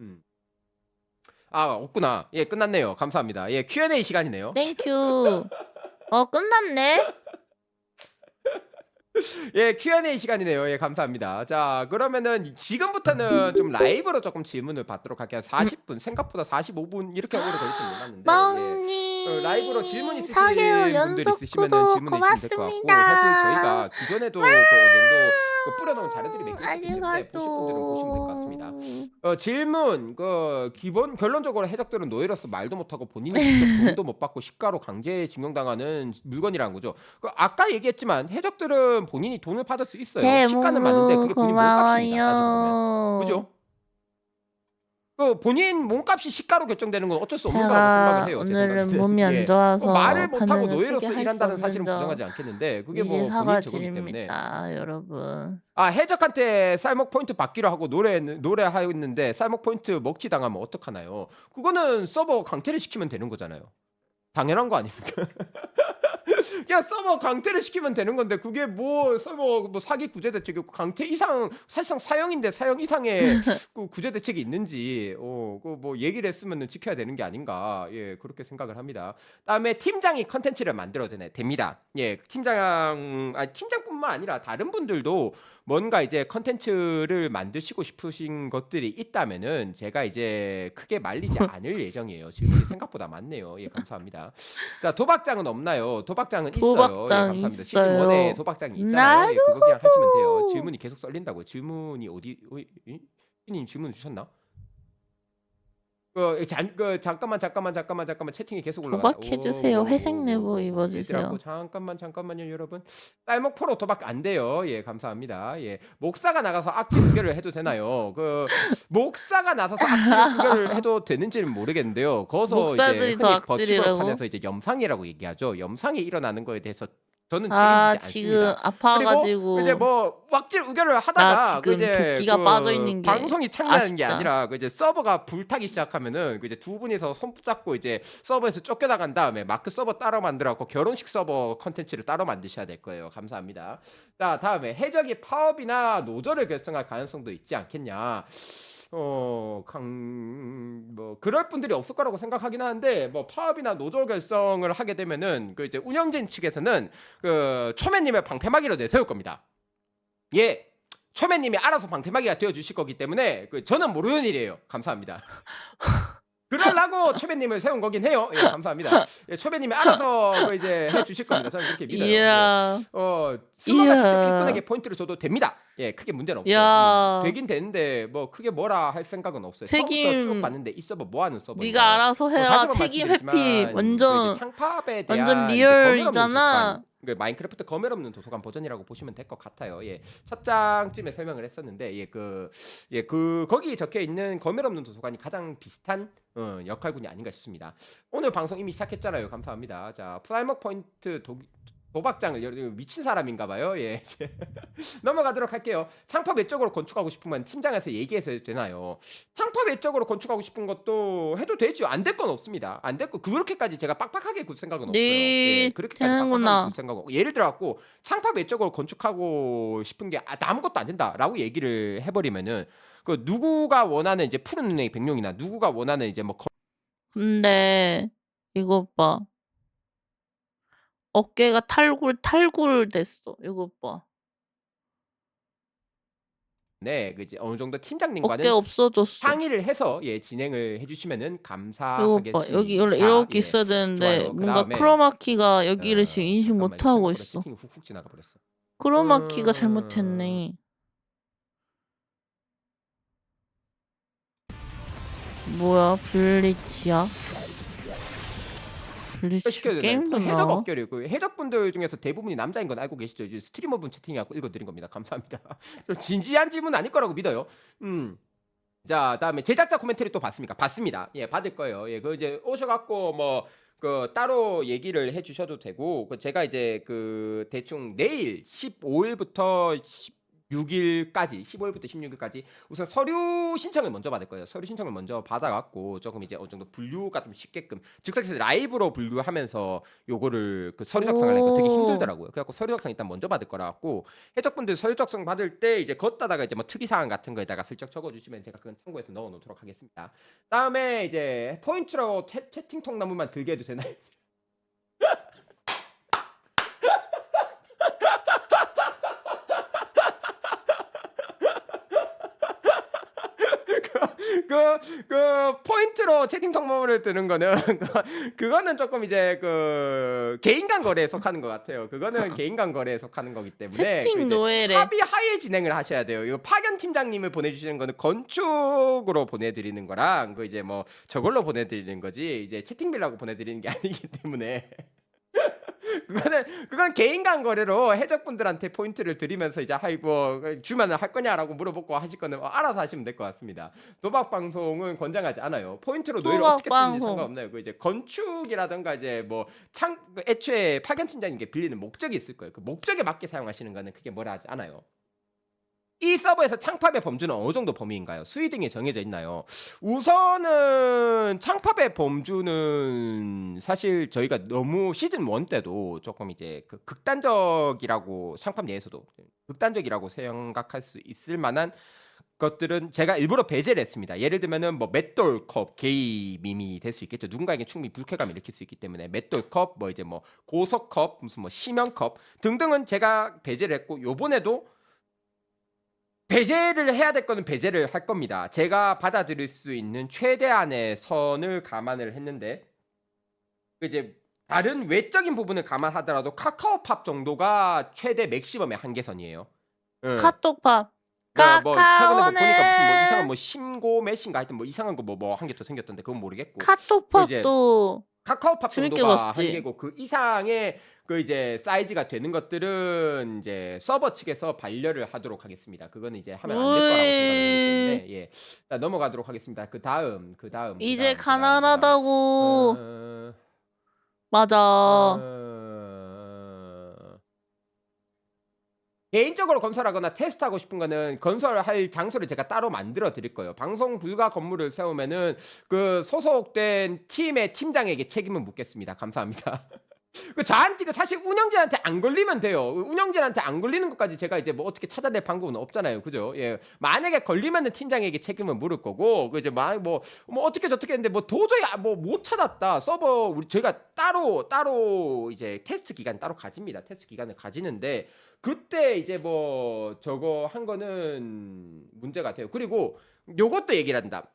아 없구나. 예 끝났네요. 감사합니다. 예 Q&A 시간이네요. 땡큐. 끝났네. 예, Q&A 시간이네요. 예, 감사합니다. 자, 그러면은 지금부터는 좀 라이브로 조금 질문을 받도록 할게요. 40분, 생각보다 45분 이렇게 오래 걸릴 줄 몰랐는데. 예. 멍님 라이브로 질문 있으신 4개월 분들 연속 있으시면은 구독 질문해 주시면 될 것 같고 고맙습니다. 사실 저희가 기존에도 그 어느 정도 그 뿌려놓은 자료들이 몇 개 있기 때문에 보실 분들은 보시면 될 것 같습니다. 질문 기본 결론적으로 해적들은 노예로서 말도 못하고 본인이 직접 돈도 못 받고 시가로 강제징용당하는 물건이라는 거죠. 아까 얘기했지만 해적들은 본인이 돈을 받을 수 있어요. 시가는 맞는데 대무무 그게 본인 몸값입니다. 따지고 보면. 고마워요. 그죠? 본인 몸값이 시가로 결정되는 건 어쩔 수 없는 거라고 생각을 제가 해요. 제 오늘은 생각에는. 몸이 안 예. 좋아서 말을 못하고 반응을 크게 노예로서 할 수 일한다는 없는 사실은 점 부정하지 않겠는데 그게 미리 뭐 본인 적응이기 때문에. 사과드립니다, 여러분. 해적한테 쌀먹 포인트 받기로 하고 노래하였는데 쌀먹 포인트 먹튀 당하면 어떡하나요? 그거는 서버 강퇴를 시키면 되는 거잖아요. 당연한 거 아닙니까? 그냥 서버 강퇴를 시키면 되는 건데 그게 뭐 서버 뭐 사기 구제 대책이고 강퇴 이상 사실상 사형인데 사형 이상의 그 구제 대책이 있는지 그 뭐 얘기를 했으면 지켜야 되는 게 아닌가 예 그렇게 생각을 합니다. 다음에 팀장이 컨텐츠를 만들어야 됩니다. 예 팀장뿐만 아니라 다른 분들도 뭔가 이제 컨텐츠를 만드시고 싶으신 것들이 있다면은 제가 이제 크게 말리지 않을 예정이에요. 질문이 생각보다 많네요. 예 감사합니다. 자 도박장은 없나요? 도박장은 있어요. 예, 도박장 감사합니다. 시즌 있어요. 1에 도박장이 있잖아요. 예, 그거 그냥 하시면 돼요. 질문이 계속 썰린다고요. 질문이 어디? 님 질문 주셨나? 잠깐만 채팅이 계속 올라가요. 도박해주세요. 회색 내복 입어주세요. 얘들하고 잠깐만요 여러분. 쌀목포로 도박 안 돼요. 예 감사합니다. 예 목사가 나가서 악질 우결을 해도 되나요? 목사가 나서서 악질 우결을 해도 되는지는 모르겠는데요. 거기서 목사들이 이제 더 흔히 악질이라고? 버티버판에서 이제 염상이라고 얘기하죠. 염상이 일어나는 거에 대해서 저는 아, 책임지지 지금 않습니다. 아파가지고. 그리고 이제 뭐 왁질 우결을 나 하다가 지금 이제 도끼가 빠져있는 게 방송이 창피하는 게 아쉽다. 아니라 이제 서버가 불타기 시작하면은 이제 두 분이서 손 붙잡고 이제 서버에서 쫓겨나간 다음에 마크 서버 따로 만들어갖고 결혼식 서버 컨텐츠를 따로 만드셔야 될 거예요. 감사합니다. 자 다음에 해적이 파업이나 노조를 결성할 가능성도 있지 않겠냐. 뭐 그럴 분들이 없을 거라고 생각하긴 하는데 뭐 파업이나 노조 결성을 하게 되면은 그 이제 운영진 측에서는 그 초면님의 방패막이로 내세울 겁니다. 예, 초면님이 알아서 방패막이가 되어 주실 거기 때문에 저는 모르는 일이에요. 감사합니다. 그러려고 초배님을 세운 거긴 해요. 예, 감사합니다. 예, 초배님이 알아서 이제 해주실 겁니다. 저는 그렇게 믿어요. 이야. 스모가 직접 이야. 일꾼에게 포인트를 줘도 됩니다. 예, 크게 문제는 없어요. 야. 되긴 되는데 뭐 크게 뭐라 할 생각은 없어요. 책임- 처음부터 쭉 봤는데 이 서버 뭐 하는 서버? 네가 알아서 해라. 책임 회피 완전 창팝에 대한 완전 이제 거물 없는 리얼이잖아. 도서관, 마인크래프트 거물 없는 도서관 버전이라고 보시면 될 것 같아요. 예, 첫 장쯤에 설명을 했었는데 거기 적혀 있는 거물 없는 도서관이 가장 비슷한 역할군이 아닌가 싶습니다. 오늘 방송 이미 시작했잖아요. 감사합니다. 자, 프라이머 포인트 도박장을 미친 사람인가봐요. 예, 넘어가도록 할게요. 창파 외적으로 건축하고 싶으면 팀장에서 얘기해서 해도 되나요? 창파 외적으로 건축하고 싶은 것도 해도 되죠. 안 될 건 없습니다. 안 됐고 그렇게까지 제가 빡빡하게 굴 생각은 없어요. 네, 예, 그렇게까지 되는구나. 빡빡하게 굴 생각 없고 예를 들어갖고 창파 외적으로 건축하고 싶은 게 아무것도 안 된다라고 얘기를 해버리면은 그 누구가 원하는 이제 푸른 눈의 백룡이나 누구가 원하는 이제 뭐 근데 이것 봐. 어깨가 탈굴 됐어. 이것 봐. 네, 그 이제 어느 정도 팀장님과는 어깨 없어졌어. 상의를 해서 진행을 해주시면은 이것 감사하겠습니다. 봐. 여기 원래 이렇게 예, 있어야 되는데 좋아요. 뭔가 그다음에 크로마키가 여기를 지금 인식 잠깐만요. 못하고 생각보다 있어. 채팅이 훅훅 지나가 버렸어. 크로마키가 잘못했네. 뭐야, 블리치야? 블리치 시켜야 되나요? 게임도 해적 나와? 업결이 해적분들 중에서 대부분이 남자인 건 알고 계시죠? 이제 스트리머분 채팅이라고 읽어드린 겁니다. 감사합니다. 좀 진지한 질문 아닐 거라고 믿어요. 자, 다음에 제작자 코멘트리 또 봤습니까? 봤습니다. 예, 받을 거예요. 예, 이제 오셔갖고 따로 얘기를 해주셔도 되고 제가 이제 대충 내일 15일부터 16일까지 15일부터 16일까지 우선 서류 신청을 먼저 받을 거예요. 서류 신청을 먼저 받아갖고 조금 이제 어느 정도 분류가 좀 쉽게끔 즉석에서 라이브로 분류하면서 요거를 서류 작성하니까 되게 힘들더라고요. 그래갖고 서류 작성 일단 먼저 받을 거라 갖고 해적분들 서류 작성 받을 때 이제 걷다다가 이제 뭐 특이사항 같은 거에다가 슬쩍 적어주시면 제가 그건 참고해서 넣어놓도록 하겠습니다. 다음에 이제 포인트로 채팅 통나무만 들게 해도 되나요? 포인트로 채팅 통보를 뜨는 거는 그거는 조금 이제 개인 간 거래에 속하는 것 같아요. 그거는 개인 간 거래에 속하는 거기 때문에 채팅 이제 노예래. 합의하에 진행을 하셔야 돼요. 이거 파견 팀장님을 보내주시는 거는 건축으로 보내드리는 거랑 이제 뭐 저걸로 보내드리는 거지 이제 채팅빌라고 보내드리는 게 아니기 때문에 그건 개인 간 거래로 해적분들한테 포인트를 드리면서 이제 뭐 주면은 할 거냐라고 물어보고 하실 거는 알아서 하시면 될 것 같습니다. 도박 방송은 권장하지 않아요. 포인트로 노예를 도박 어떻게 쓰는지 방송. 상관없나요. 이제 건축이라든가 이제 뭐 애초에 파견 팀장님께 빌리는 목적이 있을 거예요. 그 목적에 맞게 사용하시는 거는 그게 뭐라 하지 않아요. 이 서버에서 창팝의 범주는 어느 정도 범위인가요? 수위 등이 정해져 있나요? 우선은 창팝의 범주는 사실 저희가 너무 시즌 1 때도 조금 이제 극단적이라고 창팝 내에서도 극단적이라고 생각할 수 있을 만한 것들은 제가 일부러 배제를 했습니다. 예를 들면은 뭐 맷돌컵 게이 밈이 될 수 있겠죠. 누군가에게 충분히 불쾌감을 일으킬 수 있기 때문에 맷돌컵 뭐 이제 뭐 고석컵 무슨 뭐 심연컵 등등은 제가 배제를 했고 요번에도 배제를 해야 될 거는 배제를 할 겁니다. 제가 받아들일 수 있는 최대한의 선을 감안을 했는데 이제 다른 외적인 부분을 감안하더라도 카카오팝 정도가 최대 맥시멈의 한계선이에요. 응. 카톡팝. 뭐 최근에 뭐 보니까 무슨 뭐 이상한 카카오는 뭐 심고 메신가 하여튼 뭐 이상한 거 뭐 한 개 더 생겼던데 그건 모르겠고. 이제 카톡팝도 카카오팝 재밌게 정도가 봤지. 한계고 그 이상의 이제 사이즈가 되는 것들은 이제 서버 측에서 반려를 하도록 하겠습니다. 그거는 이제 하면 안 될 거라고 생각을 하기 때문에 예. 자, 넘어가도록 하겠습니다. 그다음. 이제 가난하다고. 맞아. 개인적으로 건설하거나 테스트하고 싶은 거는 건설할 장소를 제가 따로 만들어 드릴 거예요. 방송 불가 건물을 세우면은 그 소속된 팀의 팀장에게 책임을 묻겠습니다. 감사합니다. 저한테 사실 운영진한테 안 걸리면 돼요. 운영진한테 안 걸리는 것까지 제가 이제 뭐 어떻게 찾아낼 방법은 없잖아요. 그죠? 예. 만약에 걸리면은 팀장에게 책임을 물을 거고, 그 이제 뭐 어떻게 저떻게 했는데 뭐 도저히 뭐 못 찾았다. 서버 저희가 따로 이제 테스트 기간 따로 가집니다. 테스트 기간을 가지는데 그때 이제 뭐 저거 한 거는 문제가 돼요. 그리고 요것도 얘기를 한다.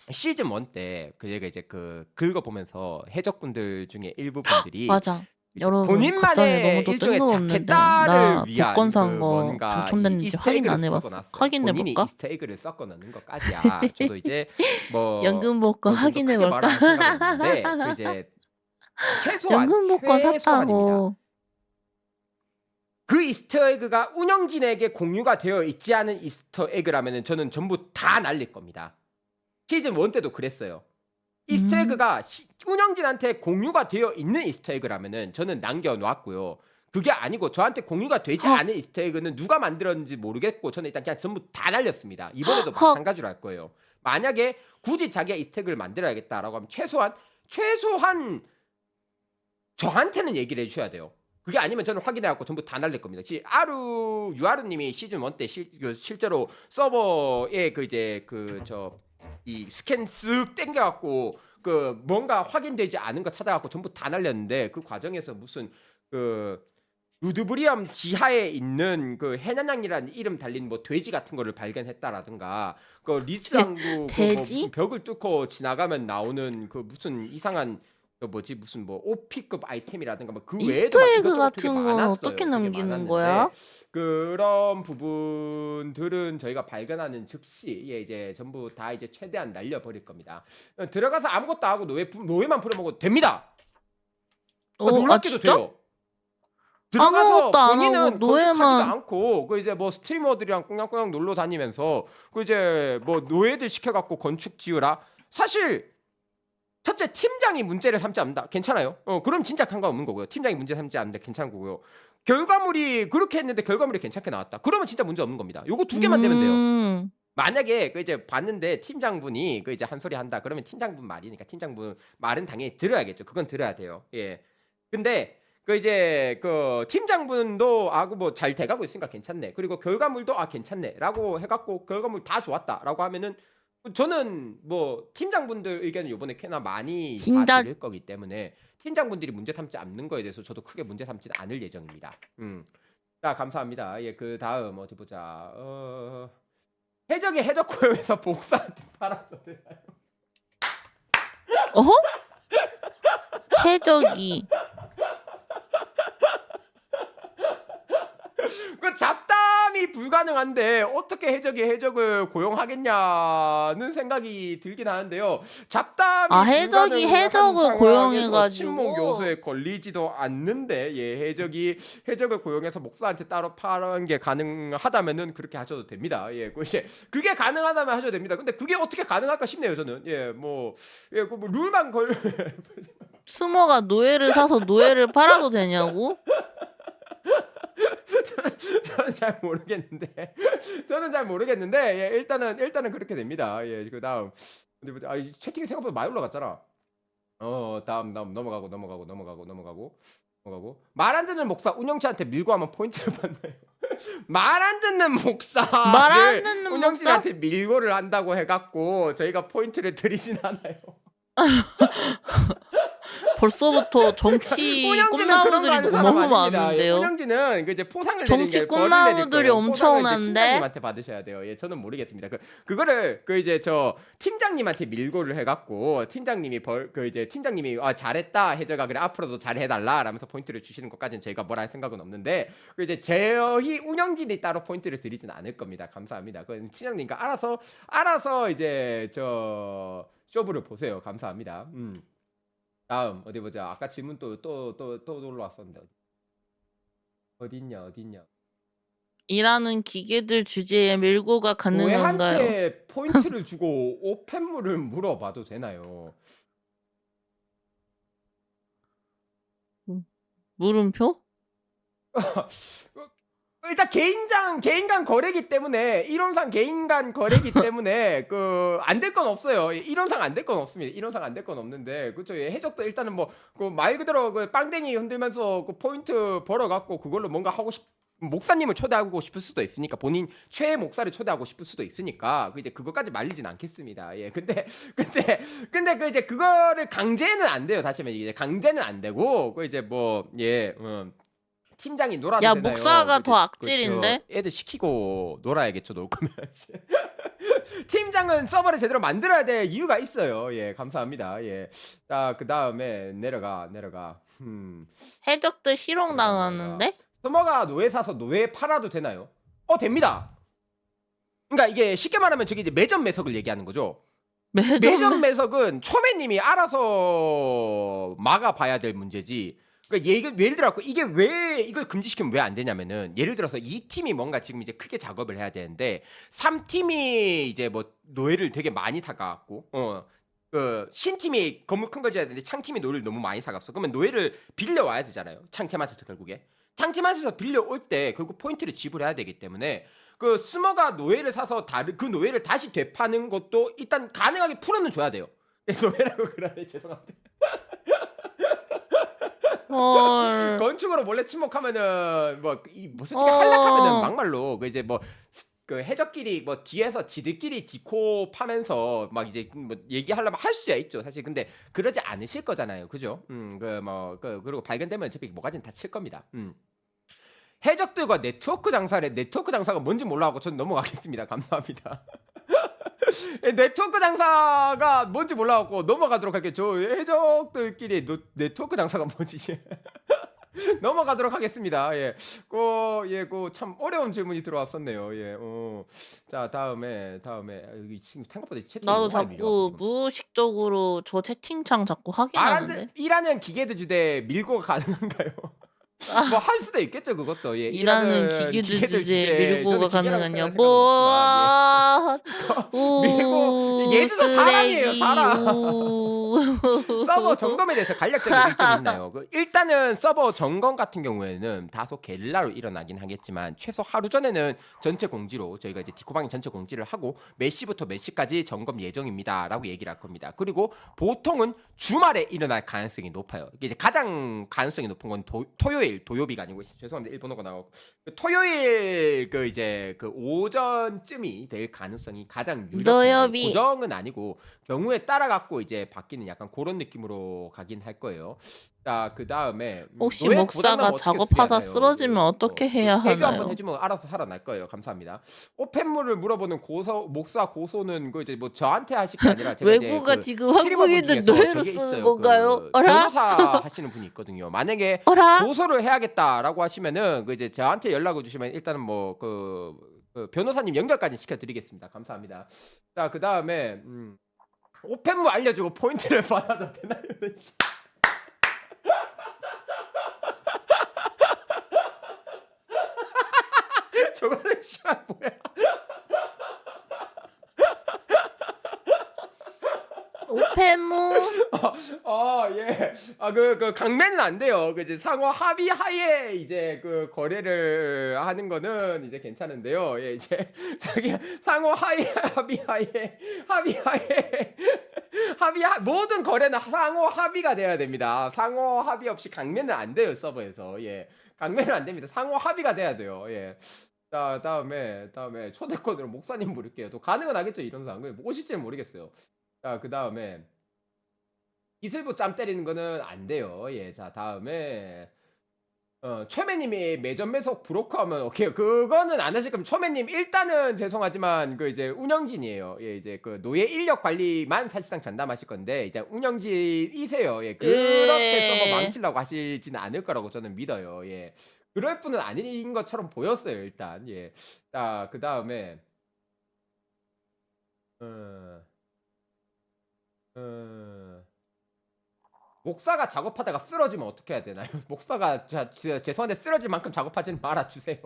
시즌 1 때 얘가 이제 그거 보면서 해적분들 중에 일부분들이 맞아. 이제 여러분 갑자기 너무 본인만의 또 일종의 뜬금없는데 자켓다를 나 위한 복권 산 거 뭔가 이 당첨됐는지 이스터 확인 안 에그를 해봤어. 섞어놨어요. 확인해 본인이 볼까? 이스터 에그를 섞어 넣는 것까지야. 저도 이제 뭐 연금 복권 어느 정도 확인해 크게 볼까? 말할 생각은 없는데 이제 연금 복권 최소한입니다. 샀다고. 그 이스터 에그가 운영진에게 공유가 되어 있지 않은 이스터 에그라면은 저는 전부 다 날릴 겁니다. 시즌 1 때도 그랬어요. 이스터 에그가 운영진한테 공유가 되어 있는 이스터 에그라면은 저는 남겨놨고요. 그게 아니고 저한테 공유가 되지 않은 이스터 에그는 누가 만들었는지 모르겠고 저는 일단 그냥 전부 다 날렸습니다. 이번에도 마찬가지로 할 거예요. 만약에 굳이 자기가 이스터 에그를 만들어야겠다라고 하면 최소한 저한테는 얘기를 해주셔야 돼요. 그게 아니면 저는 확인해갖고 전부 다 날릴 겁니다. 유아루님이 시즌 1 때 실제로 서버에 이 스캔 쓱 땡겨갖고 뭔가 확인되지 않은 거 찾아갖고 전부 다 날렸는데 그 과정에서 무슨 루드브리엄 지하에 있는 해난양이라는 이름 달린 뭐 돼지 같은 거를 발견했다라든가 리스랑도 돼지? 무슨 벽을 뚫고 지나가면 나오는 무슨 이상한 무슨 뭐 오피급 아이템이라든가 뭐 그 외에도 이스터 막 에그 이것저것 되게 같은 건 많았어요. 어떻게 되게 남기는 많았는데 거야? 그런 부분들은 저희가 발견하는 즉시 이제 전부 다 이제 최대한 날려버릴 겁니다. 들어가서 아무것도 안 하고 노예만 부려먹어도 됩니다. 놀랍게도 진짜? 돼요. 들어가서 아무것도 안 하고 본인은 건축하지도 노예만 않고 이제 뭐 스트리머들이랑 꽁냥꽁냥 놀러 다니면서 이제 뭐 노예들 시켜갖고 건축 지으라. 사실 첫째 팀장이 문제를 삼지 않는다. 괜찮아요. 그럼 진짜 상관없는 거고요. 팀장이 문제 삼지 않는다. 괜찮은 거고요. 결과물이 그렇게 했는데 결과물이 괜찮게 나왔다. 그러면 진짜 문제 없는 겁니다. 요거 두 개만 되면 돼요. 만약에 이제 봤는데 팀장분이 이제 한 소리 한다. 그러면 팀장분 말이니까 팀장분 말은 당연히 들어야겠죠. 그건 들어야 돼요. 예. 근데 이제 팀장분도 뭐 잘 돼가고 있으니까 괜찮네. 그리고 결과물도 괜찮네라고 해갖고 결과물 다 좋았다라고 하면은 저는 뭐 팀장분들 의견을 이번에 꽤나 많이 다 들을 거기 때문에 팀장분들이 문제 삼지 않는 거에 대해서 저도 크게 문제 삼지는 않을 예정입니다. 자, 감사합니다. 예, 그 다음 어디 보자. 해적이 해적 고용해서 복사한테 팔아도 되나요? 어허? 해적이 그 잡담이 불가능한데 어떻게 해적이 해적을 고용하겠냐는 생각이 들긴 하는데요. 잡담이 해적이 불가능한 해적을 상황에서 고용해가지고 침묵 요소에 걸리지도 않는데 예, 해적이 해적을 고용해서 목사한테 따로 파는 게 가능하다면은 그렇게 하셔도 됩니다. 예, 그 이제 그게 가능하다면 하셔도 됩니다. 근데 그게 어떻게 가능할까 싶네요, 저는. 예, 뭐 예, 그뭐 룰만 걸 스모가 노예를 사서 노예를 팔아도 되냐고? 저는 잘 모르겠는데 저는 잘 모르겠는데 예, 일단은 그렇게 됩니다. 예, 그다음 어디 보자. 이 채팅이 생각보다 많이 올라갔잖아. 다음 넘어가고 말 안 듣는 목사 운영씨한테 밀고 하면 포인트를 받나요? 말 안 듣는 말 안 목사를 듣는 목사? 운영씨한테 밀고를 한다고 해갖고 저희가 포인트를 드리진 않아요. 벌써부터 정치 운영진은 그런 거 꿈나무들이 하는 사람 너무 아닙니다. 예, 많은데요. 운영진은 그 이제 포상을 내린 정치 게 벌을 내릴 꿈나무들이 거예요. 포상을 이제 엄청난데? 팀장님한테 받으셔야 돼요. 예, 저는 모르겠습니다. 그거를 그 이제 저 팀장님한테 밀고를 해갖고 팀장님이 팀장님이 잘했다 해저가 그래 앞으로도 잘해달라 라면서 포인트를 주시는 것까지는 저희가 뭐라 할 생각은 없는데 그 이제 저희 운영진이 따로 포인트를 드리진 않을 겁니다. 감사합니다. 그 팀장님과 알아서 이제 저 쇼부를 보세요. 감사합니다. 다음 어디 보자. 아까 질문 또 올라왔었는데 어딨냐. 일하는 기계들 주제에 밀고가 가능한가요? 노예한테 포인트를 주고 오펜물을 물어봐도 되나요? 물음표? 일단 개인 간 거래기 때문에 이론상 개인 간 거래기 때문에 그 안 될 건 없어요. 이론상 안 될 건 없습니다. 이론상 안 될 건 없는데 그렇죠. 해적도 일단은 뭐 그 말 그대로 그 빵댕이 흔들면서 그 포인트 벌어 갖고 그걸로 뭔가 하고 목사님을 초대하고 싶을 수도 있으니까 본인 최애 목사를 초대하고 싶을 수도 있으니까 그 이제 그것까지 말리진 않겠습니다. 예. 근데 그 이제 그거를 강제는 안 돼요. 사실은 이제 강제는 안 되고 그 이제 뭐 팀장이 놀아도 야, 되나요? 목사가 더 저 악질인데? 애들 시키고 놀아야겠죠. 놀 거면. 팀장은 서버를 제대로 만들어야 될 이유가 있어요. 예, 감사합니다. 예. 자, 그다음에 내려가. 해적들 실용당하는데? 스머가 노예 사서 노예 팔아도 되나요? 됩니다. 그러니까 이게 쉽게 말하면 저기 이제 매점 매석을 얘기하는 거죠. 매점 매석은 초매님이 알아서 막아봐야 될 문제지. 그러니까 예를 들어 이게 왜 이걸 금지시키면 왜 안 되냐면은 예를 들어서 이 팀이 뭔가 지금 이제 크게 작업을 해야 되는데 3팀이 이제 뭐 노예를 되게 많이 사갖고 그 신팀이 건물 큰 거 지어야 되는데 창팀이 노예를 너무 많이 사갔어. 그러면 노예를 빌려 와야 되잖아요. 창팀한테서 결국에 창팀한테서 빌려 올 때 결국 포인트를 지불해야 되기 때문에 그 스머가 노예를 사서 그 노예를 다시 되파는 것도 일단 가능하게 풀어는 줘야 돼요. 노예라고 그러네. 죄송합니다. 건축으로 몰래 침묵하면은 뭐 솔직히 한락하면은 막말로 그 이제 뭐 그 해적끼리 뭐 뒤에서 지들끼리 디코 파면서 막 이제 뭐 얘기하려면 할 수야 있죠 사실. 근데 그러지 않으실 거잖아요, 그죠? 그리고 발견되면 어차피 뭐가진 다 칠 겁니다. 해적들과 네트워크 장사가 뭔지 몰라하고 저는 넘어가겠습니다. 감사합니다. 네트워크 장사가 뭔지 몰라갖고 넘어가도록 할게요. 저 해적들끼리 네트워크 장사가 뭔지 넘어가도록 하겠습니다. 참 어려운 질문이 들어왔었네요. 자, 다음에 여기 지금 생각보다 채팅 나도 너무 많이 자꾸 밀려가지고. 무의식적으로 저 채팅창 자꾸 확인하는데? 일하는 기계들 주제 밀고가 가능한가요? 뭐 할 수도 있겠죠 그것도. 예, 일하는 기계들 주제에 밀고가 저는 기계라고 가능하냐? 표현할 생각은 없지만, 우 얘들도 사람이에요, 쓰레기 사람. 우 서버 점검에 대해서 간략적인 일정이 있나요? 일단은 서버 점검 같은 경우에는 다소 게릴라로 일어나긴 하겠지만 최소 하루 전에는 전체 공지로 저희가 이제 디코방이 전체 공지를 하고 몇 시부터 몇 시까지 점검 예정입니다라고 얘기를 할 겁니다. 그리고 보통은 주말에 일어날 가능성이 높아요. 이게 이제 가장 가능성이 높은 건 토요비가 아니고 죄송합니다. 일본어가 나오고 토요일 그 이제 그 오전쯤이 될 가능성이 가장 유력해요. 너여비. 고정은 아니고 경우에 따라 갖고 이제 바뀌는 하는 약간 그런 느낌으로 가긴 할 거예요. 자, 그다음에 혹시 노예 부담감 목사가 어떻게 작업하다 수리하나요? 쓰러지면 어떻게 해야 애교 한번 하나요? 해주면 알아서 살아날 거예요. 감사합니다. 오펜물을 물어보는 목사 고소는 그 이제 뭐 저한테 하실 게 아니라 제가 이제 외국어가 그 지금 스트리머분 한국인들 중에서 노예로 저게 쓰는 있어요. 건가요? 그 어라? 변호사 하시는 분이 있거든요. 만약에 어라? 고소를 해야겠다라고 하시면은 그 이제 저한테 연락을 주시면 일단은 뭐 그 변호사님 연결까지 시켜드리겠습니다. 감사합니다. 자, 그다음에 오펜물 알려주고 포인트를 받아도 되나요? 저거는 씨발 뭐야? 오펜무 예. 그 강매는 안 돼요. 그 이제 상호 합의 하에 이제 그 거래를 하는 거는 이제 괜찮은데요. 예, 이제 저기 상호 합의 모든 거래는 상호 합의가 돼야 됩니다. 상호 합의 없이 강매는 안 돼요, 서버에서. 예. 강매는 안 됩니다. 상호 합의가 돼야 돼요. 예. 자, 다음에 초대권으로 목사님 부를게요. 또 가능은 하겠죠, 이런 상황. 오실지는 모르겠어요. 자, 그다음에 이슬부 짬 때리는 거는 안 돼요. 예. 자, 다음에 최매님이 매점 매석 브로커 하면 오케이. 그거는 안 하실 거면 최매님 일단은 죄송하지만 그 이제 운영진이에요. 예, 이제 그 노예 인력 관리만 사실상 전담하실 건데 이제 운영진이세요. 예. 그렇게 서버 예. 망치려고 하시지는 않을 거라고 저는 믿어요. 예. 그럴 분은 아닌 것처럼 보였어요, 일단. 예. 자, 그다음에 어 어 목사가 작업하다가 쓰러지면 어떻게 해야 되나요? 목사가 죄송한데 쓰러질 만큼 작업하지는 말아 주세요.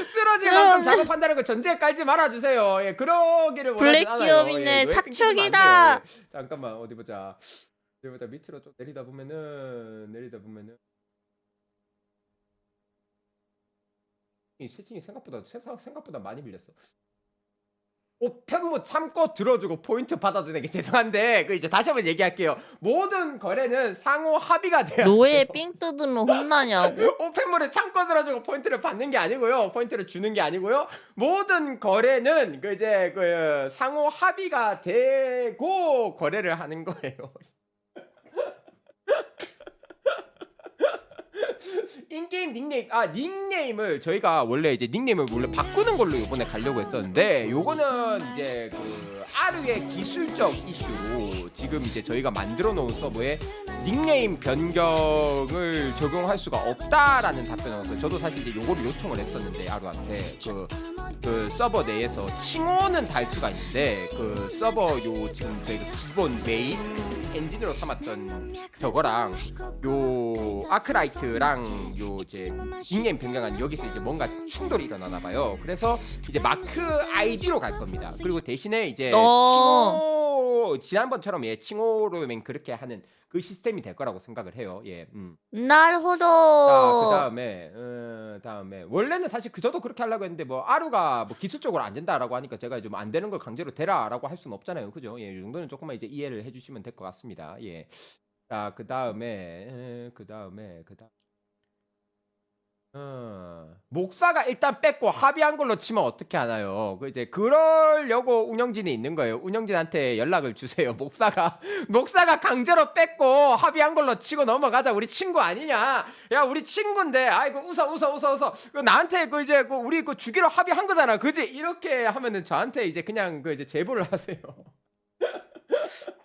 쓰러질 만큼 작업한다는 거 전제에 깔지 말아 주세요. 예, 그러기를 원하진 블랙 않아요. 기업이네. 예, 노예 핑계주면 안 돼요. 사축이다. 예. 잠깐만 어디 보자. 밑으로 좀 내리다 보면은 이 세팅이 생각보다 많이 밀렸어. 오편무 참고 들어주고 포인트 받아주는 게 죄송한데 그 이제 다시 한번 얘기할게요. 모든 거래는 상호 합의가 돼야 노예 돼요. 삥 뜯으면 혼나냐고? 오펜물을 참고 들어주고 포인트를 받는 게 아니고요. 포인트를 주는 게 아니고요. 모든 거래는 그 이제 그 상호 합의가 되고 거래를 하는 거예요. 인게임 닉네임을 저희가 원래 이제 닉네임을 원래 바꾸는 걸로 이번에 가려고 했었는데 요거는 이제 그 아르의 기술적 이슈로 지금 이제 저희가 만들어 놓은 서버에 닉네임 변경을 적용할 수가 없다라는 답변이 왔어요. 저도 사실 이제 요거를 요청을 했었는데 아르한테 그 서버 내에서 칭호는 달 수가 있는데 그 서버 요 지금 저희가 기본 메인 엔진으로 삼았던 저거랑 요 아크라이트랑 요 이제 닉네임 변경한 여기서 이제 뭔가 충돌이 일어나나 봐요. 그래서 이제 마크 아이디로 갈 겁니다. 그리고 대신에 이제 칭호 지난번처럼 칭호로면 그렇게 하는 그 시스템이 될 거라고 생각을 해요. 예. 자, 나르호도. 다음에 원래는 사실 저도 그렇게 하려고 했는데 뭐 아루가 뭐 기술적으로 안 된다라고 하니까 제가 좀 안 되는 걸 강제로 되라라고 할 수는 없잖아요. 그죠? 예, 이 정도는 조금만 이제 이해를 해 주시면 될 것 같습니다. 예. 자, 그다음에 목사가 일단 뺐고 합의한 걸로 치면 어떻게 하나요? 그 이제 그러려고 운영진이 있는 거예요. 운영진한테 연락을 주세요. 목사가 강제로 뺐고 합의한 걸로 치고 넘어가자. 우리 친구 아니냐? 야, 우리 친구인데 아이고 웃어. 그 나한테 그 이제 그 우리 그 주기로 합의한 거잖아. 그지? 이렇게 하면은 저한테 이제 그냥 그 이제 제보를 하세요.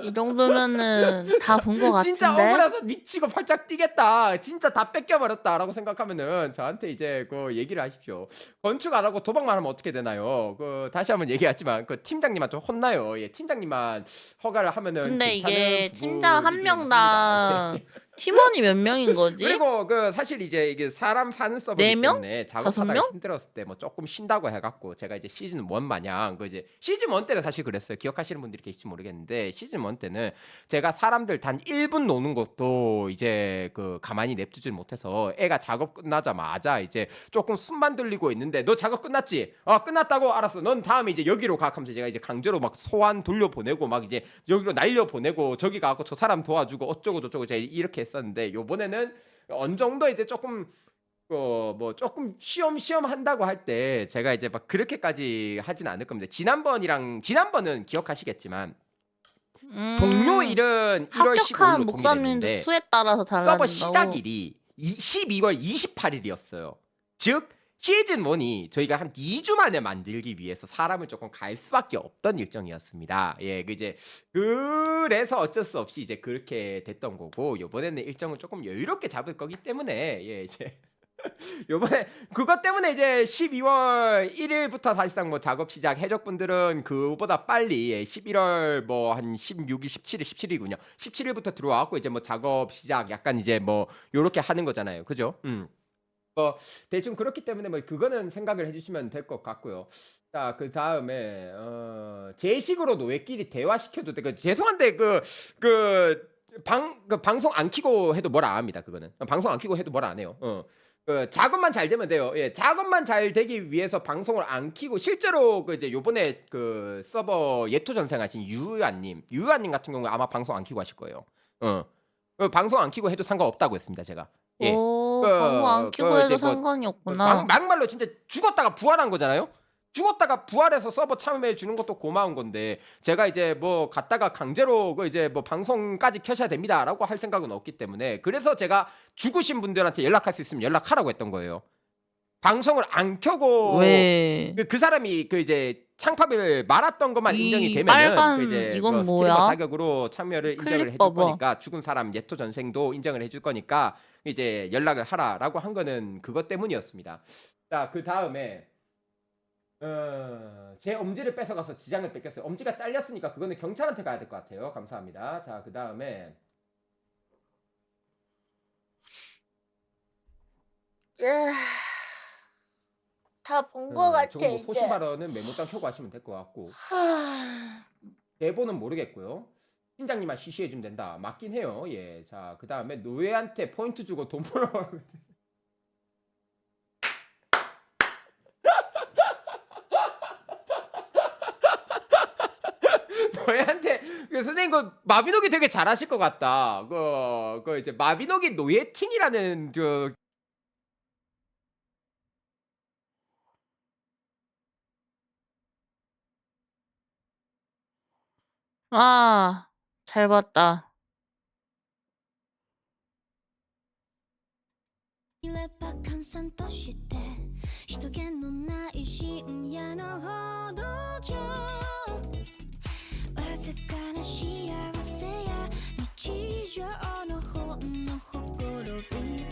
이 정도면은 다 본 거 진짜 같은데? 억울해서 미치고 팔짝 뛰겠다. 진짜 다 뺏겨버렸다라고 생각하면은 저한테 이제 그 얘기를 하십시오. 건축 안 하고 도박만 하면 어떻게 되나요? 그 다시 한번 얘기하지만 그 팀장님한테 혼나요. 예, 팀장님만 허가를 하면은 근데 괜찮은 이게 팀장 한 부분이긴 명당 합니다. 팀원이 몇 명인 거지? 그리고 그 사실 이제 이게 사람 사는 네 서버이기 명? 때문에 다섯 작업하다가 명? 힘들었을 때 뭐 조금 쉰다고 해갖고 제가 이제 시즌 1 마냥 그 이제 시즌 1 때는 사실 그랬어요. 기억하시는 분들이 계실지 모르겠는데 시즌 1 때는 제가 사람들 단 1분 노는 것도 이제 그 가만히 냅두질 못해서 애가 작업 끝나자마자 이제 조금 숨만 들리고 있는데 너 작업 끝났지? 끝났다고? 알았어. 넌 다음에 이제 여기로 가 하면서 제가 이제 강제로 막 소환 돌려보내고 막 이제 여기로 날려보내고 저기 가고 저 사람 도와주고 어쩌고 저쩌고 제가 이렇게 했었는데 요번에는 어느 정도 이제 조금 뭐 조금 쉬엄쉬엄 한다고 할 때 제가 이제 막 그렇게까지 하진 않을 겁니다. 지난번은 기억하시겠지만 음. 종료일은 1월 15 합격한 일로 공개목사님도 됐는데 수에 따라서 서버 달라진다고? 시작일이 12월 28일이었어요. 즉 시즌 1이 저희가 한 2주 만에 만들기 위해서 사람을 조금 갈 수밖에 없던 일정이었습니다. 예, 그래서 어쩔 수 없이 이제 그렇게 됐던 거고 요번에는 일정을 조금 여유롭게 잡을 거기 때문에 예, 이제 요번에 그것 때문에 이제 12월 1일부터 사실상 뭐 작업 시작 해적분들은 그보다 빨리 11월 뭐 한 16일, 17일, 17일이군요. 17일부터 들어와갖고 이제 뭐 작업 시작 약간 이제 뭐 요렇게 하는 거잖아요. 그죠? 뭐 대충 그렇기 때문에 뭐 그거는 생각을 해주시면 될 것 같고요. 자, 그 다음에 제 식으로 노예끼리 대화시켜도 돼. 죄송한데 그 방송 안 키고 해도 뭘 안 합니다. 그거는 방송 안 키고 해도 뭘 안 해요. 작업만 잘 되면 돼요. 예, 작업만 잘 되기 위해서 방송을 안 키고 실제로 그 이제 요번에 그 서버 예토 전생하신 유유아님 같은 경우에 아마 방송 안 키고 하실 거예요. 방송 안 키고 해도 상관없다고 했습니다. 제가. 예. 오, 방송 안 켜고 해도 이제 상관이 막 없구나. 막말로 진짜 죽었다가 부활한 거잖아요. 죽었다가 부활해서 서버 참여해 주는 것도 고마운 건데 제가 이제 뭐 갔다가 강제로 그 이제 뭐 방송까지 켜셔야 됩니다라고 할 생각은 없기 때문에 그래서 제가 죽으신 분들한테 연락할 수 있으면 연락하라고 했던 거예요. 방송을 안 켜고 왜? 그 사람이 그 이제 창팝을 말았던 것만 인정이 이 되면은 그 빨간 이제 이건 뭐 스트리머 뭐야? 자격으로 참여를 인정을 클립 해줄 봐봐. 거니까 죽은 사람 예토 전생도 인정을 해줄 거니까 이제 연락을 하라라고 한 거는 그것 때문이었습니다. 자, 그 다음에 제 엄지를 뺏어가서 지장을 뺏겼어요. 엄지가 잘렸으니까 그거는 경찰한테 가야 될 것 같아요. 감사합니다. 자, 그 다음에 다 본 거 같아, 저건 뭐 이제. 소시 발언은 메모장 켜고 하시면 될 것 같고 대본은 모르겠고요. 팀장님만 시시해주면 된다. 맞긴 해요. 예. 자, 그 다음에 노예한테 포인트 주고 돈 벌어. 노예한테 선생님 그 마비노기 되게 잘하실 것 같다. 그 이제 마비노기 노예팅이라는 그 아, 잘 봤다. いれば閑散として人気のない深夜の歩道橋わずかな幸せや日常のほんのほころび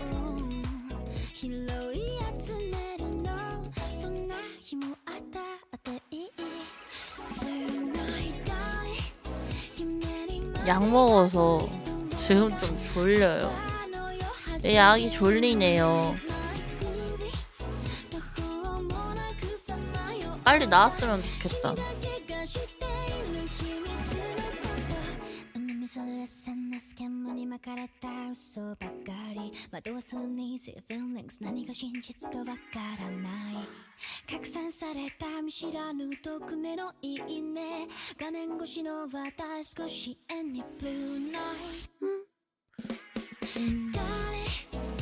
を拾い集めるのそんな日もあったっていい Blue night die夢にま 약 먹어서 지금 좀 졸려요. 내 약이 졸리네요. 빨리 나왔으면 좋겠다. 煙に巻かれた嘘ばかり惑わされに See your feelings 何が真実かわからない拡散された見知らぬ匿名のいいね画面越しの私少し笑み Blue night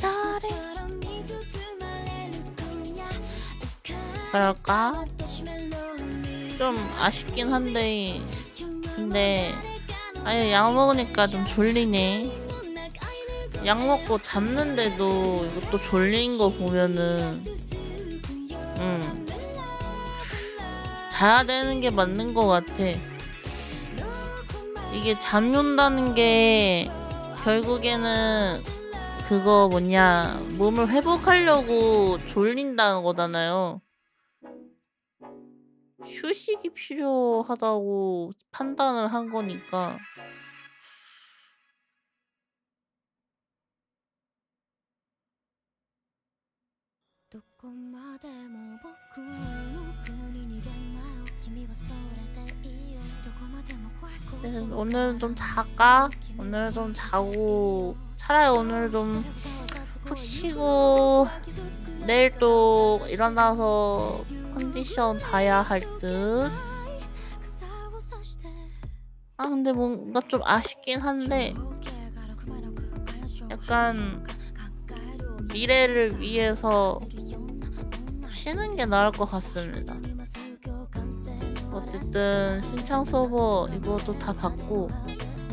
誰から見包まれる今夜 그럴까? 좀 아쉽긴 한데 근데 아예 약 먹으니까 좀 졸리네. 약 먹고 잤는데도 이것도 졸린 거 보면은 자야 되는 게 맞는 거 같아. 이게 잠이 온다는 게 결국에는 그거 뭐냐 몸을 회복하려고 졸린다는 거잖아요. 휴식이 필요하다고 판단을 한 거니까. 그래서 오늘 좀 잘까? 오늘 좀 자고 차라리 오늘 좀 푹 쉬고 내일 또 일어나서 컨디션 봐야 할 듯. 아 근데 뭔가 좀 아쉽긴 한데 약간 미래를 위해서 쉬는 게 나을 것 같습니다. 어쨌든 신청 서버 이것도 다 받고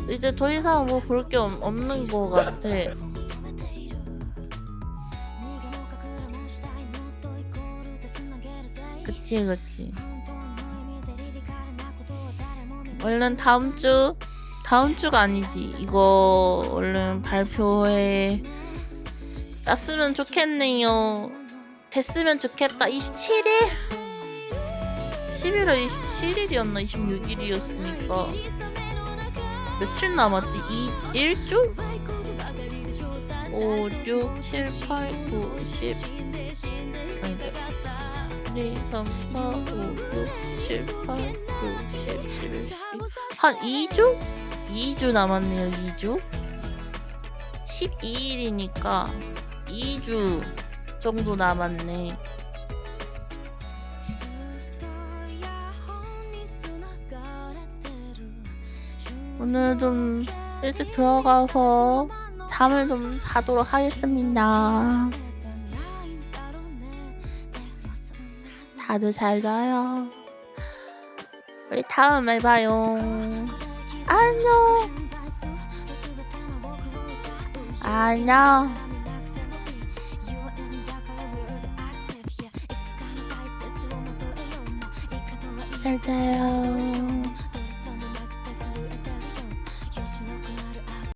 이제 더 이상 뭐 볼 게 없는 것 같아. 그치 그치. 얼른 다음 주가 아니지. 이거 얼른 발표해 땄으면 좋겠네요. 됐으면 좋겠다. 27일? 11월 27일이었나 26일이었으니까 며칠 남았지? 1주? 5, 6, 7, 8, 9, 10 아니다 2, 3, 4, 5, 6, 7, 8, 9, 10, 11, 12 한 2주? 2주 남았네요. 2주? 12일이니까 2주 정도 남았네. 오늘 좀 일찍 들어가서 잠을 좀 자도록 하겠습니다. 다들 잘 자요. 우리 다음에 봐요. 안녕. 안녕. 잘 자요.